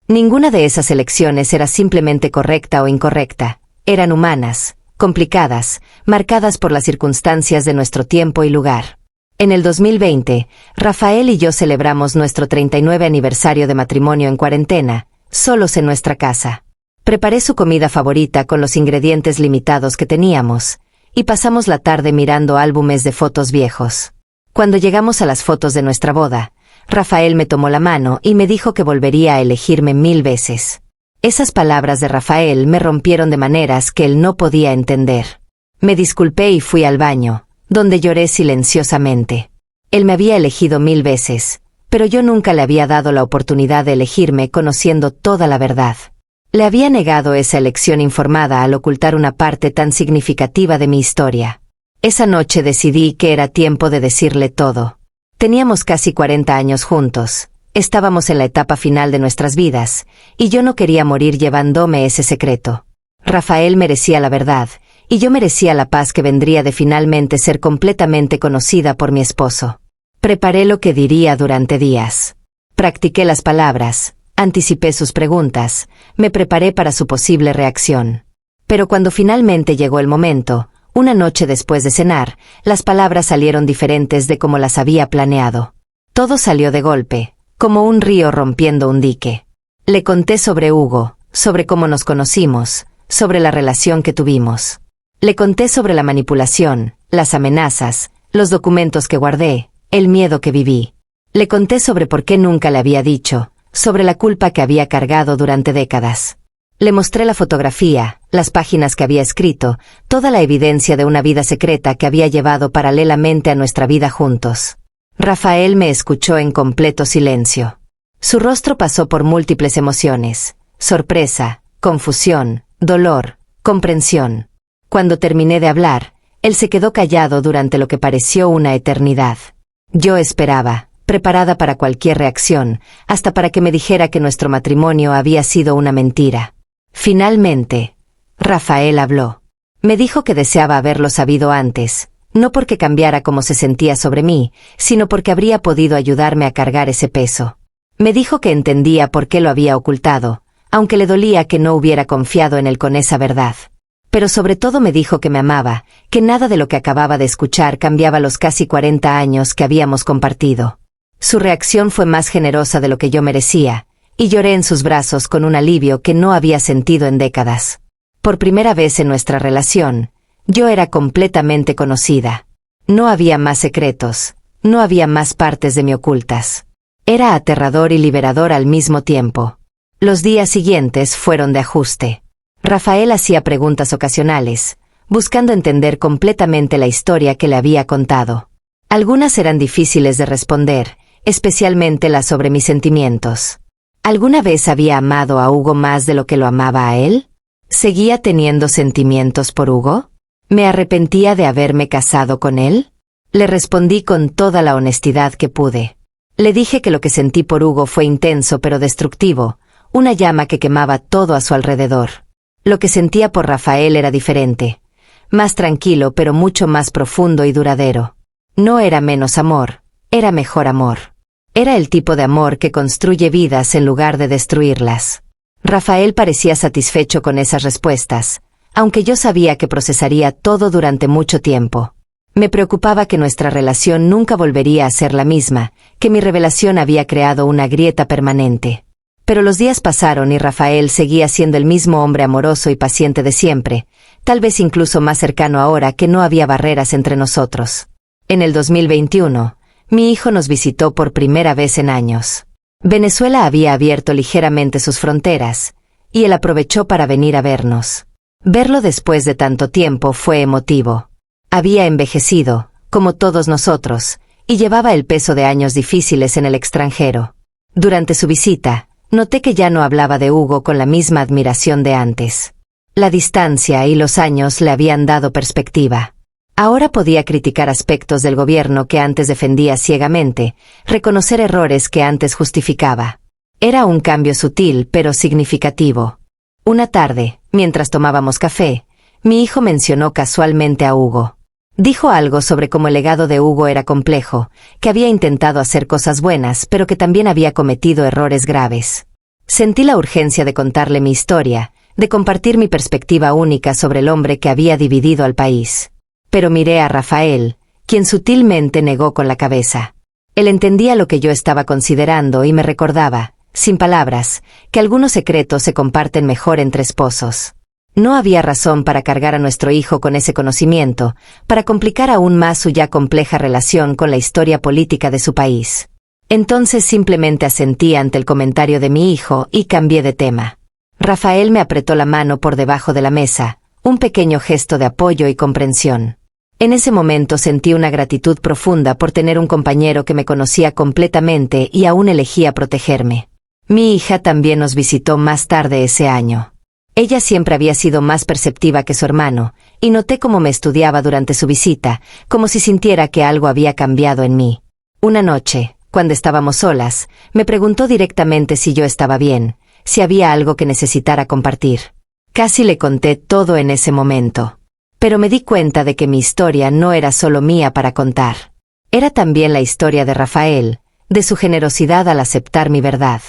Ninguna de esas elecciones era simplemente correcta o incorrecta, eran humanas, complicadas, marcadas por las circunstancias de nuestro tiempo y lugar. En el 2020, Rafael y yo celebramos nuestro 39 aniversario de matrimonio en cuarentena, solos en nuestra casa. Preparé su comida favorita con los ingredientes limitados que teníamos, y pasamos la tarde mirando álbumes de fotos viejos. Cuando llegamos a las fotos de nuestra boda, Rafael me tomó la mano y me dijo que volvería a elegirme 1000 veces. Esas palabras de Rafael me rompieron de maneras que él no podía entender. Me disculpé y fui al baño, donde lloré silenciosamente. Él me había elegido 1000 veces, pero yo nunca le había dado la oportunidad de elegirme conociendo toda la verdad. Le había negado esa elección informada al ocultar una parte tan significativa de mi historia. Esa noche decidí que era tiempo de decirle todo. Teníamos casi 40 años juntos, estábamos en la etapa final de nuestras vidas, y yo no quería morir llevándome ese secreto. Rafael merecía la verdad, y yo merecía la paz que vendría de finalmente ser completamente conocida por mi esposo. Preparé lo que diría durante días. Practiqué las palabras, anticipé sus preguntas, me preparé para su posible reacción. Pero cuando finalmente llegó el momento, una noche después de cenar, las palabras salieron diferentes de como las había planeado. Todo salió de golpe, como un río rompiendo un dique. Le conté sobre Hugo, sobre cómo nos conocimos, sobre la relación que tuvimos. Le conté sobre la manipulación, las amenazas, los documentos que guardé, el miedo que viví. Le conté sobre por qué nunca le había dicho, sobre la culpa que había cargado durante décadas. Le mostré la fotografía, las páginas que había escrito, toda la evidencia de una vida secreta que había llevado paralelamente a nuestra vida juntos. Rafael me escuchó en completo silencio. Su rostro pasó por múltiples emociones: sorpresa, confusión, dolor, comprensión. Cuando terminé de hablar, él se quedó callado durante lo que pareció una eternidad. Yo esperaba, preparada para cualquier reacción, hasta para que me dijera que nuestro matrimonio había sido una mentira. Finalmente, Rafael habló. Me dijo que deseaba haberlo sabido antes, no porque cambiara cómo se sentía sobre mí, sino porque habría podido ayudarme a cargar ese peso. Me dijo que entendía por qué lo había ocultado, aunque le dolía que no hubiera confiado en él con esa verdad. Pero sobre todo me dijo que me amaba, que nada de lo que acababa de escuchar cambiaba los casi 40 años que habíamos compartido. Su reacción fue más generosa de lo que yo merecía, y lloré en sus brazos con un alivio que no había sentido en décadas. Por primera vez en nuestra relación, yo era completamente conocida. No había más secretos, no había más partes de mí ocultas. Era aterrador y liberador al mismo tiempo. Los días siguientes fueron de ajuste. Rafael hacía preguntas ocasionales, buscando entender completamente la historia que le había contado. Algunas eran difíciles de responder, especialmente las sobre mis sentimientos. ¿Alguna vez había amado a Hugo más de lo que lo amaba a él? ¿Seguía teniendo sentimientos por Hugo? ¿Me arrepentía de haberme casado con él? Le respondí con toda la honestidad que pude. Le dije que lo que sentí por Hugo fue intenso pero destructivo, una llama que quemaba todo a su alrededor. Lo que sentía por Rafael era diferente, más tranquilo pero mucho más profundo y duradero. No era menos amor, era mejor amor. Era el tipo de amor que construye vidas en lugar de destruirlas. Rafael parecía satisfecho con esas respuestas, aunque yo sabía que procesaría todo durante mucho tiempo. Me preocupaba que nuestra relación nunca volvería a ser la misma, que mi revelación había creado una grieta permanente. Pero los días pasaron y Rafael seguía siendo el mismo hombre amoroso y paciente de siempre, tal vez incluso más cercano ahora que no había barreras entre nosotros. En el 2021, mi hijo nos visitó por primera vez en años. Venezuela había abierto ligeramente sus fronteras, y él aprovechó para venir a vernos. Verlo después de tanto tiempo fue emotivo. Había envejecido, como todos nosotros, y llevaba el peso de años difíciles en el extranjero. Durante su visita, noté que ya no hablaba de Hugo con la misma admiración de antes. La distancia y los años le habían dado perspectiva. Ahora podía criticar aspectos del gobierno que antes defendía ciegamente, reconocer errores que antes justificaba. Era un cambio sutil pero significativo. Una tarde, mientras tomábamos café, mi hijo mencionó casualmente a Hugo. Dijo algo sobre cómo el legado de Hugo era complejo, que había intentado hacer cosas buenas pero que también había cometido errores graves. Sentí la urgencia de contarle mi historia, de compartir mi perspectiva única sobre el hombre que había dividido al país. Pero miré a Rafael, quien sutilmente negó con la cabeza. Él entendía lo que yo estaba considerando y me recordaba, sin palabras, que algunos secretos se comparten mejor entre esposos. No había razón para cargar a nuestro hijo con ese conocimiento, para complicar aún más su ya compleja relación con la historia política de su país. Entonces simplemente asentí ante el comentario de mi hijo y cambié de tema. Rafael me apretó la mano por debajo de la mesa, un pequeño gesto de apoyo y comprensión. En ese momento sentí una gratitud profunda por tener un compañero que me conocía completamente y aún elegía protegerme. Mi hija también nos visitó más tarde ese año. Ella siempre había sido más perceptiva que su hermano, y noté cómo me estudiaba durante su visita, como si sintiera que algo había cambiado en mí. Una noche, cuando estábamos solas, me preguntó directamente si yo estaba bien, si había algo que necesitara compartir. Casi le conté todo en ese momento. Pero me di cuenta de que mi historia no era solo mía para contar. Era también la historia de Rafael, de su generosidad al aceptar mi verdad.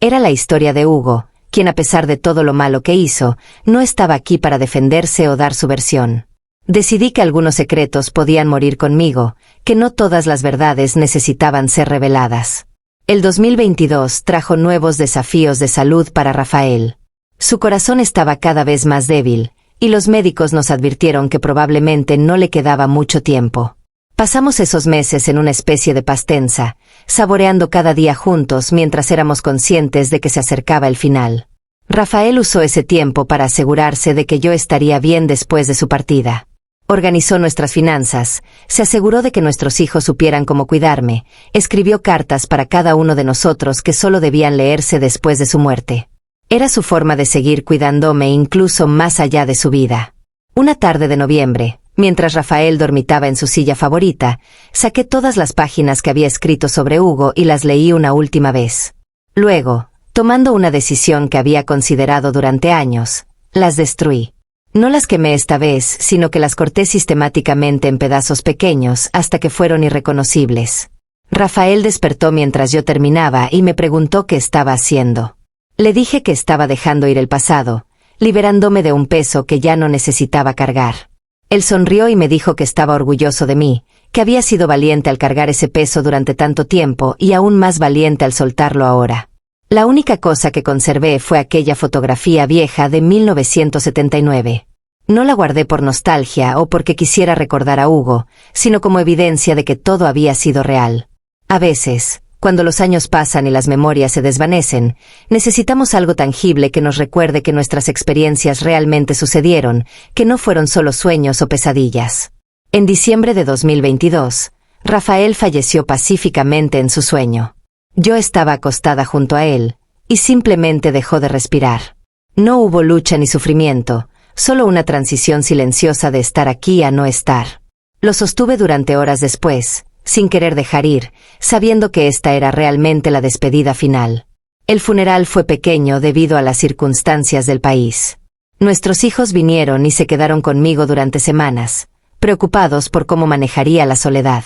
Era la historia de Hugo, quien a pesar de todo lo malo que hizo, no estaba aquí para defenderse o dar su versión. Decidí que algunos secretos podían morir conmigo, que no todas las verdades necesitaban ser reveladas. El 2022 trajo nuevos desafíos de salud para Rafael. Su corazón estaba cada vez más débil, y los médicos nos advirtieron que probablemente no le quedaba mucho tiempo. Pasamos esos meses en una especie de paz tensa, saboreando cada día juntos mientras éramos conscientes de que se acercaba el final. Rafael usó ese tiempo para asegurarse de que yo estaría bien después de su partida. Organizó nuestras finanzas, se aseguró de que nuestros hijos supieran cómo cuidarme, escribió cartas para cada uno de nosotros que solo debían leerse después de su muerte. Era su forma de seguir cuidándome incluso más allá de su vida. Una tarde de noviembre, mientras Rafael dormitaba en su silla favorita, saqué todas las páginas que había escrito sobre Hugo y las leí una última vez. Luego, tomando una decisión que había considerado durante años, las destruí. No las quemé esta vez, sino que las corté sistemáticamente en pedazos pequeños hasta que fueron irreconocibles. Rafael despertó mientras yo terminaba y me preguntó qué estaba haciendo. Le dije que estaba dejando ir el pasado, liberándome de un peso que ya no necesitaba cargar. Él sonrió y me dijo que estaba orgulloso de mí, que había sido valiente al cargar ese peso durante tanto tiempo y aún más valiente al soltarlo ahora. La única cosa que conservé fue aquella fotografía vieja de 1979. No la guardé por nostalgia o porque quisiera recordar a Hugo, sino como evidencia de que todo había sido real. A veces, cuando los años pasan y las memorias se desvanecen, necesitamos algo tangible que nos recuerde que nuestras experiencias realmente sucedieron, que no fueron solo sueños o pesadillas. En diciembre de 2022, Rafael falleció pacíficamente en su sueño. Yo estaba acostada junto a él, y simplemente dejó de respirar. No hubo lucha ni sufrimiento, solo una transición silenciosa de estar aquí a no estar. Lo sostuve durante horas después, sin querer dejar ir, sabiendo que esta era realmente la despedida final. El funeral fue pequeño debido a las circunstancias del país. Nuestros hijos vinieron y se quedaron conmigo durante semanas, preocupados por cómo manejaría la soledad.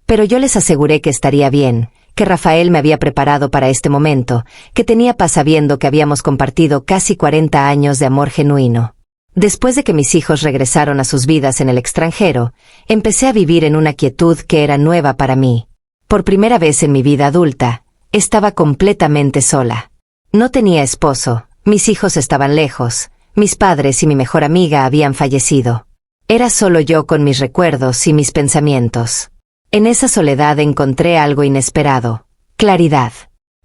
Pero yo les aseguré que estaría bien, que Rafael me había preparado para este momento, que tenía paz sabiendo que habíamos compartido casi 40 años de amor genuino. Después de que mis hijos regresaron a sus vidas en el extranjero, empecé a vivir en una quietud que era nueva para mí. Por primera vez en mi vida adulta, estaba completamente sola. No tenía esposo, mis hijos estaban lejos, mis padres y mi mejor amiga habían fallecido. Era solo yo con mis recuerdos y mis pensamientos. En esa soledad encontré algo inesperado: claridad.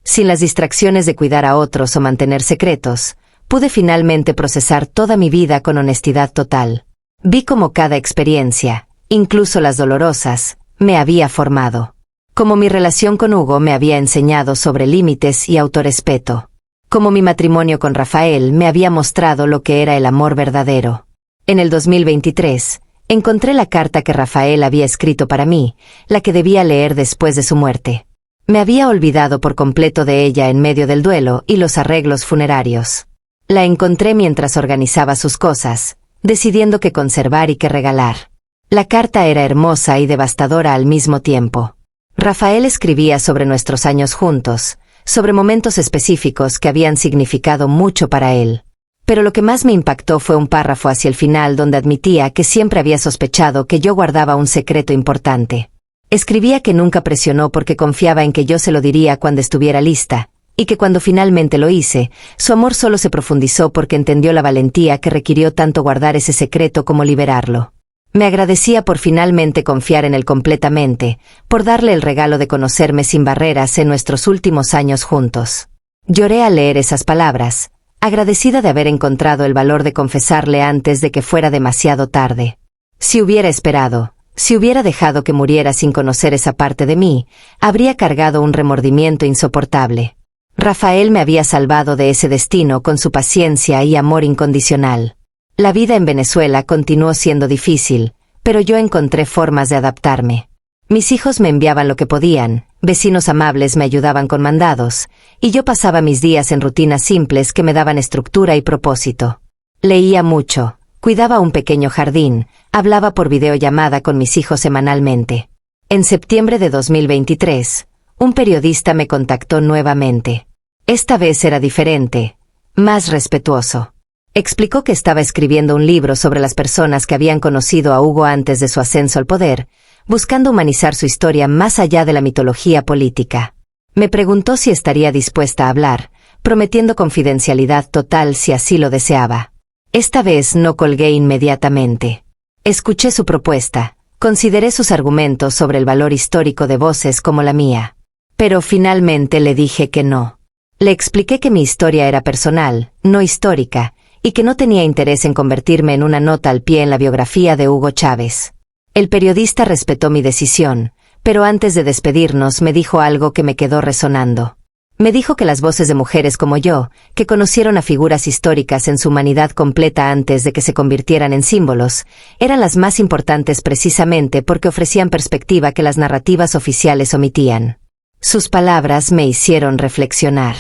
Sin las distracciones de cuidar a otros o mantener secretos, pude finalmente procesar toda mi vida con honestidad total. Vi cómo cada experiencia, incluso las dolorosas, me había formado. Como mi relación con Hugo me había enseñado sobre límites y autorrespeto. Como mi matrimonio con Rafael me había mostrado lo que era el amor verdadero. En el 2023, encontré la carta que Rafael había escrito para mí, la que debía leer después de su muerte. Me había olvidado por completo de ella en medio del duelo y los arreglos funerarios. La encontré mientras organizaba sus cosas, decidiendo qué conservar y qué regalar. La carta era hermosa y devastadora al mismo tiempo. Rafael escribía sobre nuestros años juntos, sobre momentos específicos que habían significado mucho para él. Pero lo que más me impactó fue un párrafo hacia el final donde admitía que siempre había sospechado que yo guardaba un secreto importante. Escribía que nunca presionó porque confiaba en que yo se lo diría cuando estuviera lista, y que cuando finalmente lo hice, su amor solo se profundizó porque entendió la valentía que requirió tanto guardar ese secreto como liberarlo. Me agradecía por finalmente confiar en él completamente, por darle el regalo de conocerme sin barreras en nuestros últimos años juntos. Lloré al leer esas palabras, agradecida de haber encontrado el valor de confesarle antes de que fuera demasiado tarde. Si hubiera esperado, si hubiera dejado que muriera sin conocer esa parte de mí, habría cargado un remordimiento insoportable. Rafael me había salvado de ese destino con su paciencia y amor incondicional. La vida en Venezuela continuó siendo difícil, pero yo encontré formas de adaptarme. Mis hijos me enviaban lo que podían, vecinos amables me ayudaban con mandados, y yo pasaba mis días en rutinas simples que me daban estructura y propósito. Leía mucho, cuidaba un pequeño jardín, hablaba por videollamada con mis hijos semanalmente. En septiembre de 2023, un periodista me contactó nuevamente. Esta vez era diferente, más respetuoso. Explicó que estaba escribiendo un libro sobre las personas que habían conocido a Hugo antes de su ascenso al poder, buscando humanizar su historia más allá de la mitología política. Me preguntó si estaría dispuesta a hablar, prometiendo confidencialidad total si así lo deseaba. Esta vez no colgué inmediatamente. Escuché su propuesta, consideré sus argumentos sobre el valor histórico de voces como la mía. Pero finalmente le dije que no. Le expliqué que mi historia era personal, no histórica, y que no tenía interés en convertirme en una nota al pie en la biografía de Hugo Chávez. El periodista respetó mi decisión, pero antes de despedirnos me dijo algo que me quedó resonando. Me dijo que las voces de mujeres como yo, que conocieron a figuras históricas en su humanidad completa antes de que se convirtieran en símbolos, eran las más importantes precisamente porque ofrecían perspectiva que las narrativas oficiales omitían. Sus palabras me hicieron reflexionar.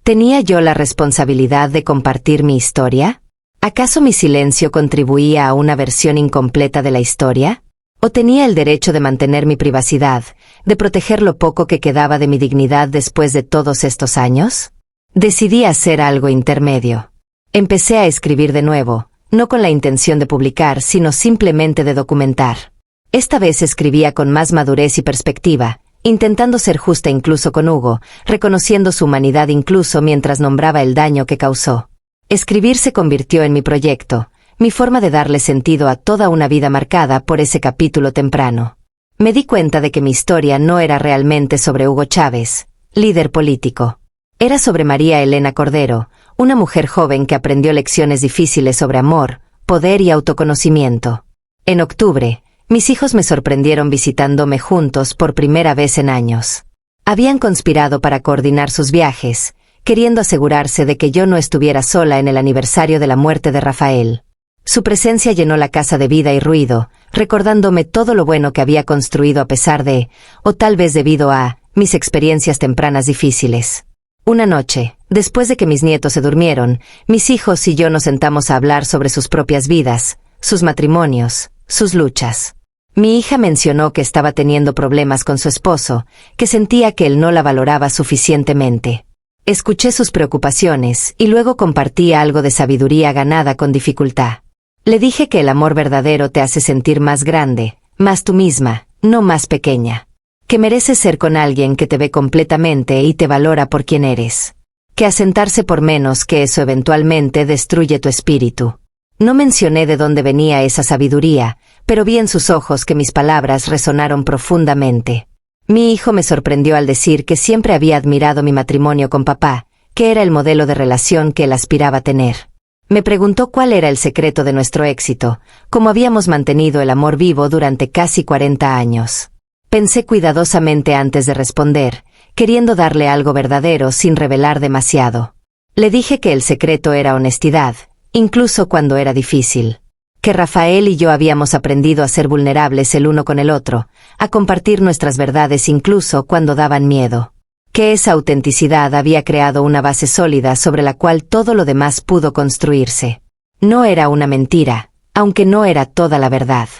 ¿Tenía yo la responsabilidad de compartir mi historia? ¿Acaso mi silencio contribuía a una versión incompleta de la historia? ¿O tenía el derecho de mantener mi privacidad, de proteger lo poco que quedaba de mi dignidad después de todos estos años? Decidí hacer algo intermedio. Empecé a escribir de nuevo, no con la intención de publicar, sino simplemente de documentar. Esta vez escribía con más madurez y perspectiva, intentando ser justa incluso con Hugo, reconociendo su humanidad incluso mientras nombraba el daño que causó. Escribir se convirtió en mi proyecto, mi forma de darle sentido a toda una vida marcada por ese capítulo temprano. Me di cuenta de que mi historia no era realmente sobre Hugo Chávez, líder político. Era sobre María Elena Cordero, una mujer joven que aprendió lecciones difíciles sobre amor, poder y autoconocimiento. En octubre, mis hijos me sorprendieron visitándome juntos por primera vez en años. Habían conspirado para coordinar sus viajes, queriendo asegurarse de que yo no estuviera sola en el aniversario de la muerte de Rafael. Su presencia llenó la casa de vida y ruido, recordándome todo lo bueno que había construido a pesar de, o tal vez debido a, mis experiencias tempranas difíciles. Una noche, después de que mis nietos se durmieron, mis hijos y yo nos sentamos a hablar sobre sus propias vidas, sus matrimonios, sus luchas. Mi hija mencionó que estaba teniendo problemas con su esposo, que sentía que él no la valoraba suficientemente. Escuché sus preocupaciones y luego compartí algo de sabiduría ganada con dificultad. Le dije que el amor verdadero te hace sentir más grande, más tú misma, no más pequeña. Que mereces ser con alguien que te ve completamente y te valora por quien eres. Que asentarse por menos que eso eventualmente destruye tu espíritu. No mencioné de dónde venía esa sabiduría, pero vi en sus ojos que mis palabras resonaron profundamente. Mi hijo me sorprendió al decir que siempre había admirado mi matrimonio con papá, que era el modelo de relación que él aspiraba a tener. Me preguntó cuál era el secreto de nuestro éxito, cómo habíamos mantenido el amor vivo durante casi 40 años. Pensé cuidadosamente antes de responder, queriendo darle algo verdadero sin revelar demasiado. Le dije que el secreto era honestidad, incluso cuando era difícil. Que Rafael y yo habíamos aprendido a ser vulnerables el uno con el otro, a compartir nuestras verdades incluso cuando daban miedo. Que esa autenticidad había creado una base sólida sobre la cual todo lo demás pudo construirse. No era una mentira, aunque no era toda la verdad.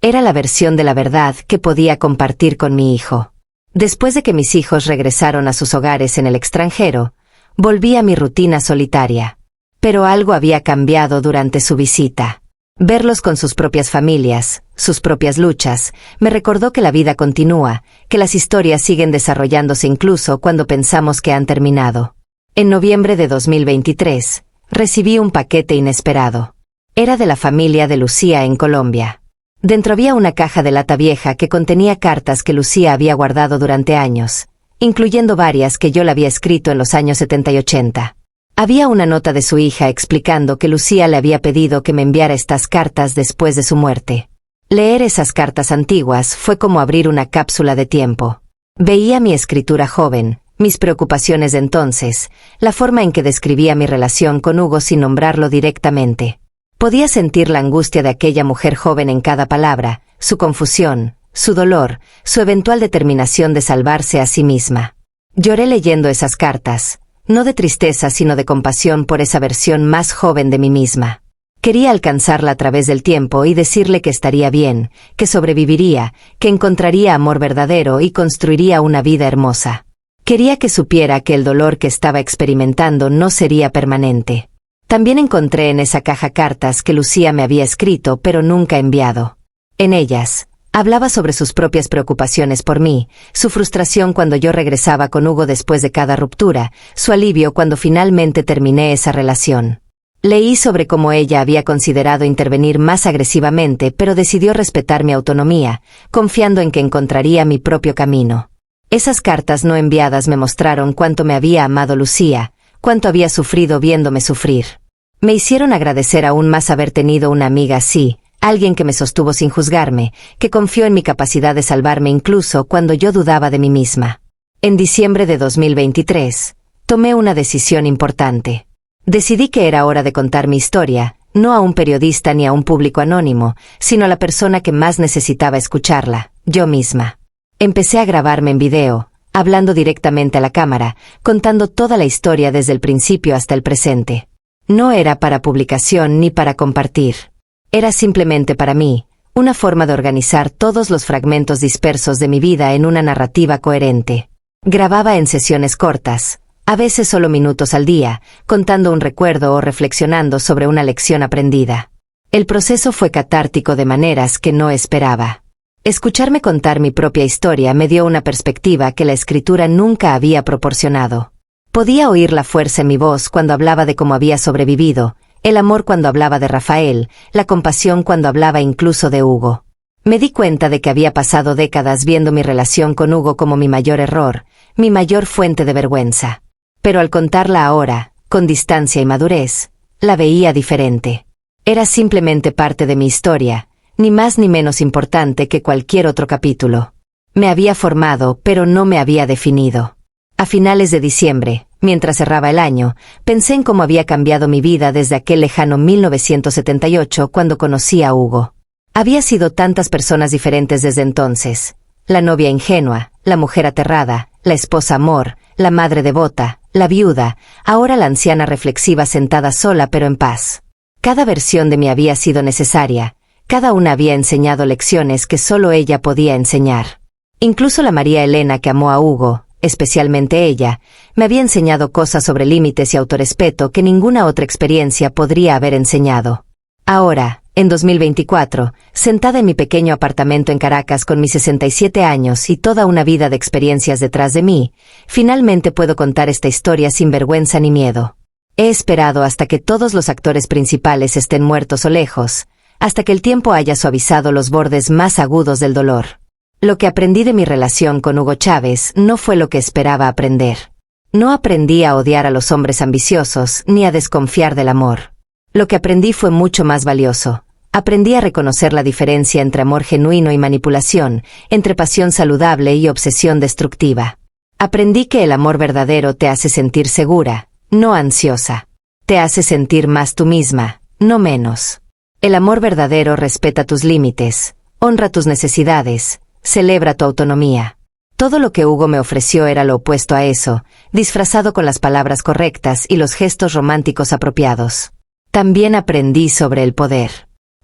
Era la versión de la verdad que podía compartir con mi hijo. Después de que mis hijos regresaron a sus hogares en el extranjero, volví a mi rutina solitaria. Pero algo había cambiado durante su visita. Verlos con sus propias familias, sus propias luchas, me recordó que la vida continúa, que las historias siguen desarrollándose incluso cuando pensamos que han terminado. En noviembre de 2023, recibí un paquete inesperado. Era de la familia de Lucía en Colombia. Dentro había una caja de lata vieja que contenía cartas que Lucía había guardado durante años, incluyendo varias que yo le había escrito en los años 70 y 80. Había una nota de su hija explicando que Lucía le había pedido que me enviara estas cartas después de su muerte. Leer esas cartas antiguas fue como abrir una cápsula de tiempo. Veía mi escritura joven, mis preocupaciones de entonces, la forma en que describía mi relación con Hugo sin nombrarlo directamente. Podía sentir la angustia de aquella mujer joven en cada palabra, su confusión, su dolor, su eventual determinación de salvarse a sí misma. Lloré leyendo esas cartas, no de tristeza sino de compasión por esa versión más joven de mí misma. Quería alcanzarla a través del tiempo y decirle que estaría bien, que sobreviviría, que encontraría amor verdadero y construiría una vida hermosa. Quería que supiera que el dolor que estaba experimentando no sería permanente. También encontré en esa caja cartas que Lucía me había escrito pero nunca enviado. En ellas, hablaba sobre sus propias preocupaciones por mí, su frustración cuando yo regresaba con Hugo después de cada ruptura, su alivio cuando finalmente terminé esa relación. Leí sobre cómo ella había considerado intervenir más agresivamente pero decidió respetar mi autonomía, confiando en que encontraría mi propio camino. Esas cartas no enviadas me mostraron cuánto me había amado Lucía, cuánto había sufrido viéndome sufrir. Me hicieron agradecer aún más haber tenido una amiga así, alguien que me sostuvo sin juzgarme, que confió en mi capacidad de salvarme incluso cuando yo dudaba de mí misma. En diciembre de 2023, tomé una decisión importante. Decidí que era hora de contar mi historia, no a un periodista ni a un público anónimo, sino a la persona que más necesitaba escucharla, yo misma. Empecé a grabarme en video, hablando directamente a la cámara, contando toda la historia desde el principio hasta el presente. No era para publicación ni para compartir. Era simplemente para mí, una forma de organizar todos los fragmentos dispersos de mi vida en una narrativa coherente. Grababa en sesiones cortas, a veces solo minutos al día, contando un recuerdo o reflexionando sobre una lección aprendida. El proceso fue catártico de maneras que no esperaba. Escucharme contar mi propia historia me dio una perspectiva que la escritura nunca había proporcionado. Podía oír la fuerza en mi voz cuando hablaba de cómo había sobrevivido, el amor cuando hablaba de Rafael, la compasión cuando hablaba incluso de Hugo. Me di cuenta de que había pasado décadas viendo mi relación con Hugo como mi mayor error, mi mayor fuente de vergüenza. Pero al contarla ahora, con distancia y madurez, la veía diferente. Era simplemente parte de mi historia, ni más ni menos importante que cualquier otro capítulo. Me había formado, pero no me había definido. A finales de diciembre, mientras cerraba el año, pensé en cómo había cambiado mi vida desde aquel lejano 1978 cuando conocí a Hugo. Había sido tantas personas diferentes desde entonces. La novia ingenua, la mujer aterrada, la esposa amor, la madre devota, la viuda, ahora la anciana reflexiva sentada sola pero en paz. Cada versión de mí había sido necesaria, cada una había enseñado lecciones que solo ella podía enseñar. Incluso la María Elena que amó a Hugo, especialmente ella, me había enseñado cosas sobre límites y autorrespeto que ninguna otra experiencia podría haber enseñado. Ahora, en 2024, sentada en mi pequeño apartamento en Caracas con mis 67 años y toda una vida de experiencias detrás de mí, finalmente puedo contar esta historia sin vergüenza ni miedo. He esperado hasta que todos los actores principales estén muertos o lejos, hasta que el tiempo haya suavizado los bordes más agudos del dolor. Lo que aprendí de mi relación con Hugo Chávez no fue lo que esperaba aprender. No aprendí a odiar a los hombres ambiciosos ni a desconfiar del amor. Lo que aprendí fue mucho más valioso. Aprendí a reconocer la diferencia entre amor genuino y manipulación, entre pasión saludable y obsesión destructiva. Aprendí que el amor verdadero te hace sentir segura, no ansiosa. Te hace sentir más tú misma, no menos. El amor verdadero respeta tus límites, honra tus necesidades, celebra tu autonomía. Todo lo que Hugo me ofreció era lo opuesto a eso, disfrazado con las palabras correctas y los gestos románticos apropiados. También aprendí sobre el poder.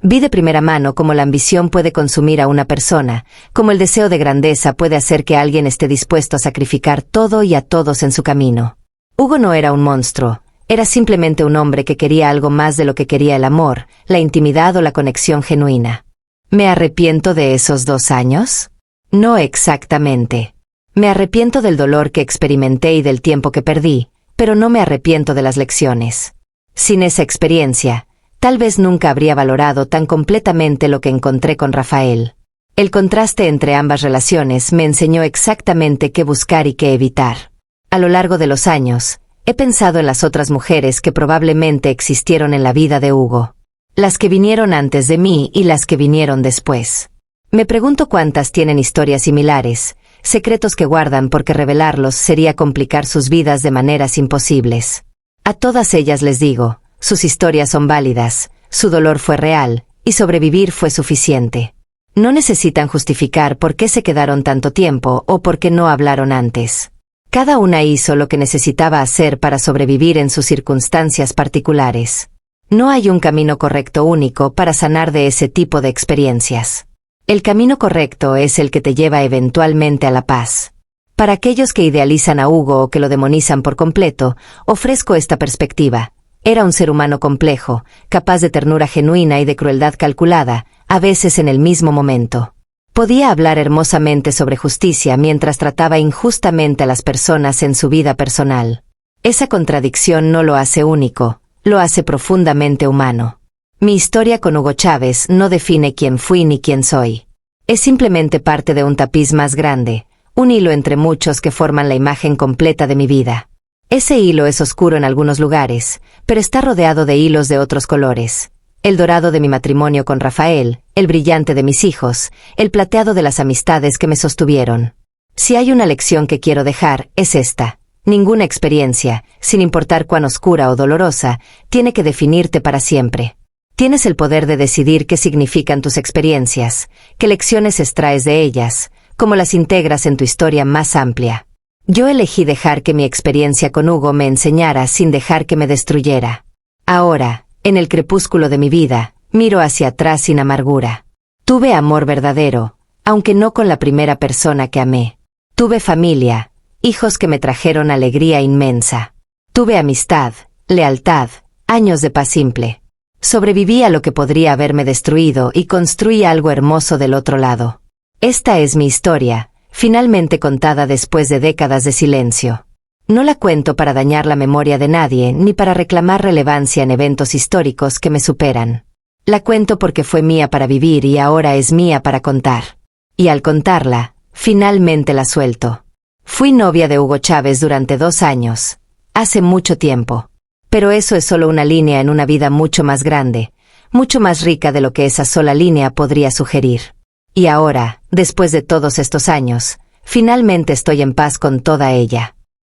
Vi de primera mano cómo la ambición puede consumir a una persona, cómo el deseo de grandeza puede hacer que alguien esté dispuesto a sacrificar todo y a todos en su camino. Hugo no era un monstruo, era simplemente un hombre que quería algo más de lo que quería el amor, la intimidad o la conexión genuina. ¿Me arrepiento de esos 2 años? No exactamente. Me arrepiento del dolor que experimenté y del tiempo que perdí, pero no me arrepiento de las lecciones. Sin esa experiencia, tal vez nunca habría valorado tan completamente lo que encontré con Rafael. El contraste entre ambas relaciones me enseñó exactamente qué buscar y qué evitar. A lo largo de los años, he pensado en las otras mujeres que probablemente existieron en la vida de Hugo. Las que vinieron antes de mí y las que vinieron después. Me pregunto cuántas tienen historias similares, secretos que guardan porque revelarlos sería complicar sus vidas de maneras imposibles. A todas ellas les digo, sus historias son válidas, su dolor fue real, y sobrevivir fue suficiente. No necesitan justificar por qué se quedaron tanto tiempo o por qué no hablaron antes. Cada una hizo lo que necesitaba hacer para sobrevivir en sus circunstancias particulares. No hay un camino correcto único para sanar de ese tipo de experiencias. El camino correcto es el que te lleva eventualmente a la paz. Para aquellos que idealizan a Hugo o que lo demonizan por completo, ofrezco esta perspectiva. Era un ser humano complejo, capaz de ternura genuina y de crueldad calculada, a veces en el mismo momento. Podía hablar hermosamente sobre justicia mientras trataba injustamente a las personas en su vida personal. Esa contradicción no lo hace único, lo hace profundamente humano. Mi historia con Hugo Chávez no define quién fui ni quién soy. Es simplemente parte de un tapiz más grande, un hilo entre muchos que forman la imagen completa de mi vida. Ese hilo es oscuro en algunos lugares, pero está rodeado de hilos de otros colores. El dorado de mi matrimonio con Rafael, el brillante de mis hijos, el plateado de las amistades que me sostuvieron. Si hay una lección que quiero dejar, es esta. Ninguna experiencia, sin importar cuán oscura o dolorosa, tiene que definirte para siempre. Tienes el poder de decidir qué significan tus experiencias, qué lecciones extraes de ellas, cómo las integras en tu historia más amplia. Yo elegí dejar que mi experiencia con Hugo me enseñara sin dejar que me destruyera. Ahora, en el crepúsculo de mi vida, miro hacia atrás sin amargura. Tuve amor verdadero, aunque no con la primera persona que amé. Tuve familia, hijos que me trajeron alegría inmensa. Tuve amistad, lealtad, años de paz simple. Sobreviví a lo que podría haberme destruido y construí algo hermoso del otro lado. Esta es mi historia, finalmente contada después de décadas de silencio. No la cuento para dañar la memoria de nadie ni para reclamar relevancia en eventos históricos que me superan. La cuento porque fue mía para vivir y ahora es mía para contar. Y al contarla, finalmente la suelto. Fui novia de Hugo Chávez durante 2 años, hace mucho tiempo. Pero eso es solo una línea en una vida mucho más grande, mucho más rica de lo que esa sola línea podría sugerir. Y ahora, después de todos estos años, finalmente estoy en paz con toda ella.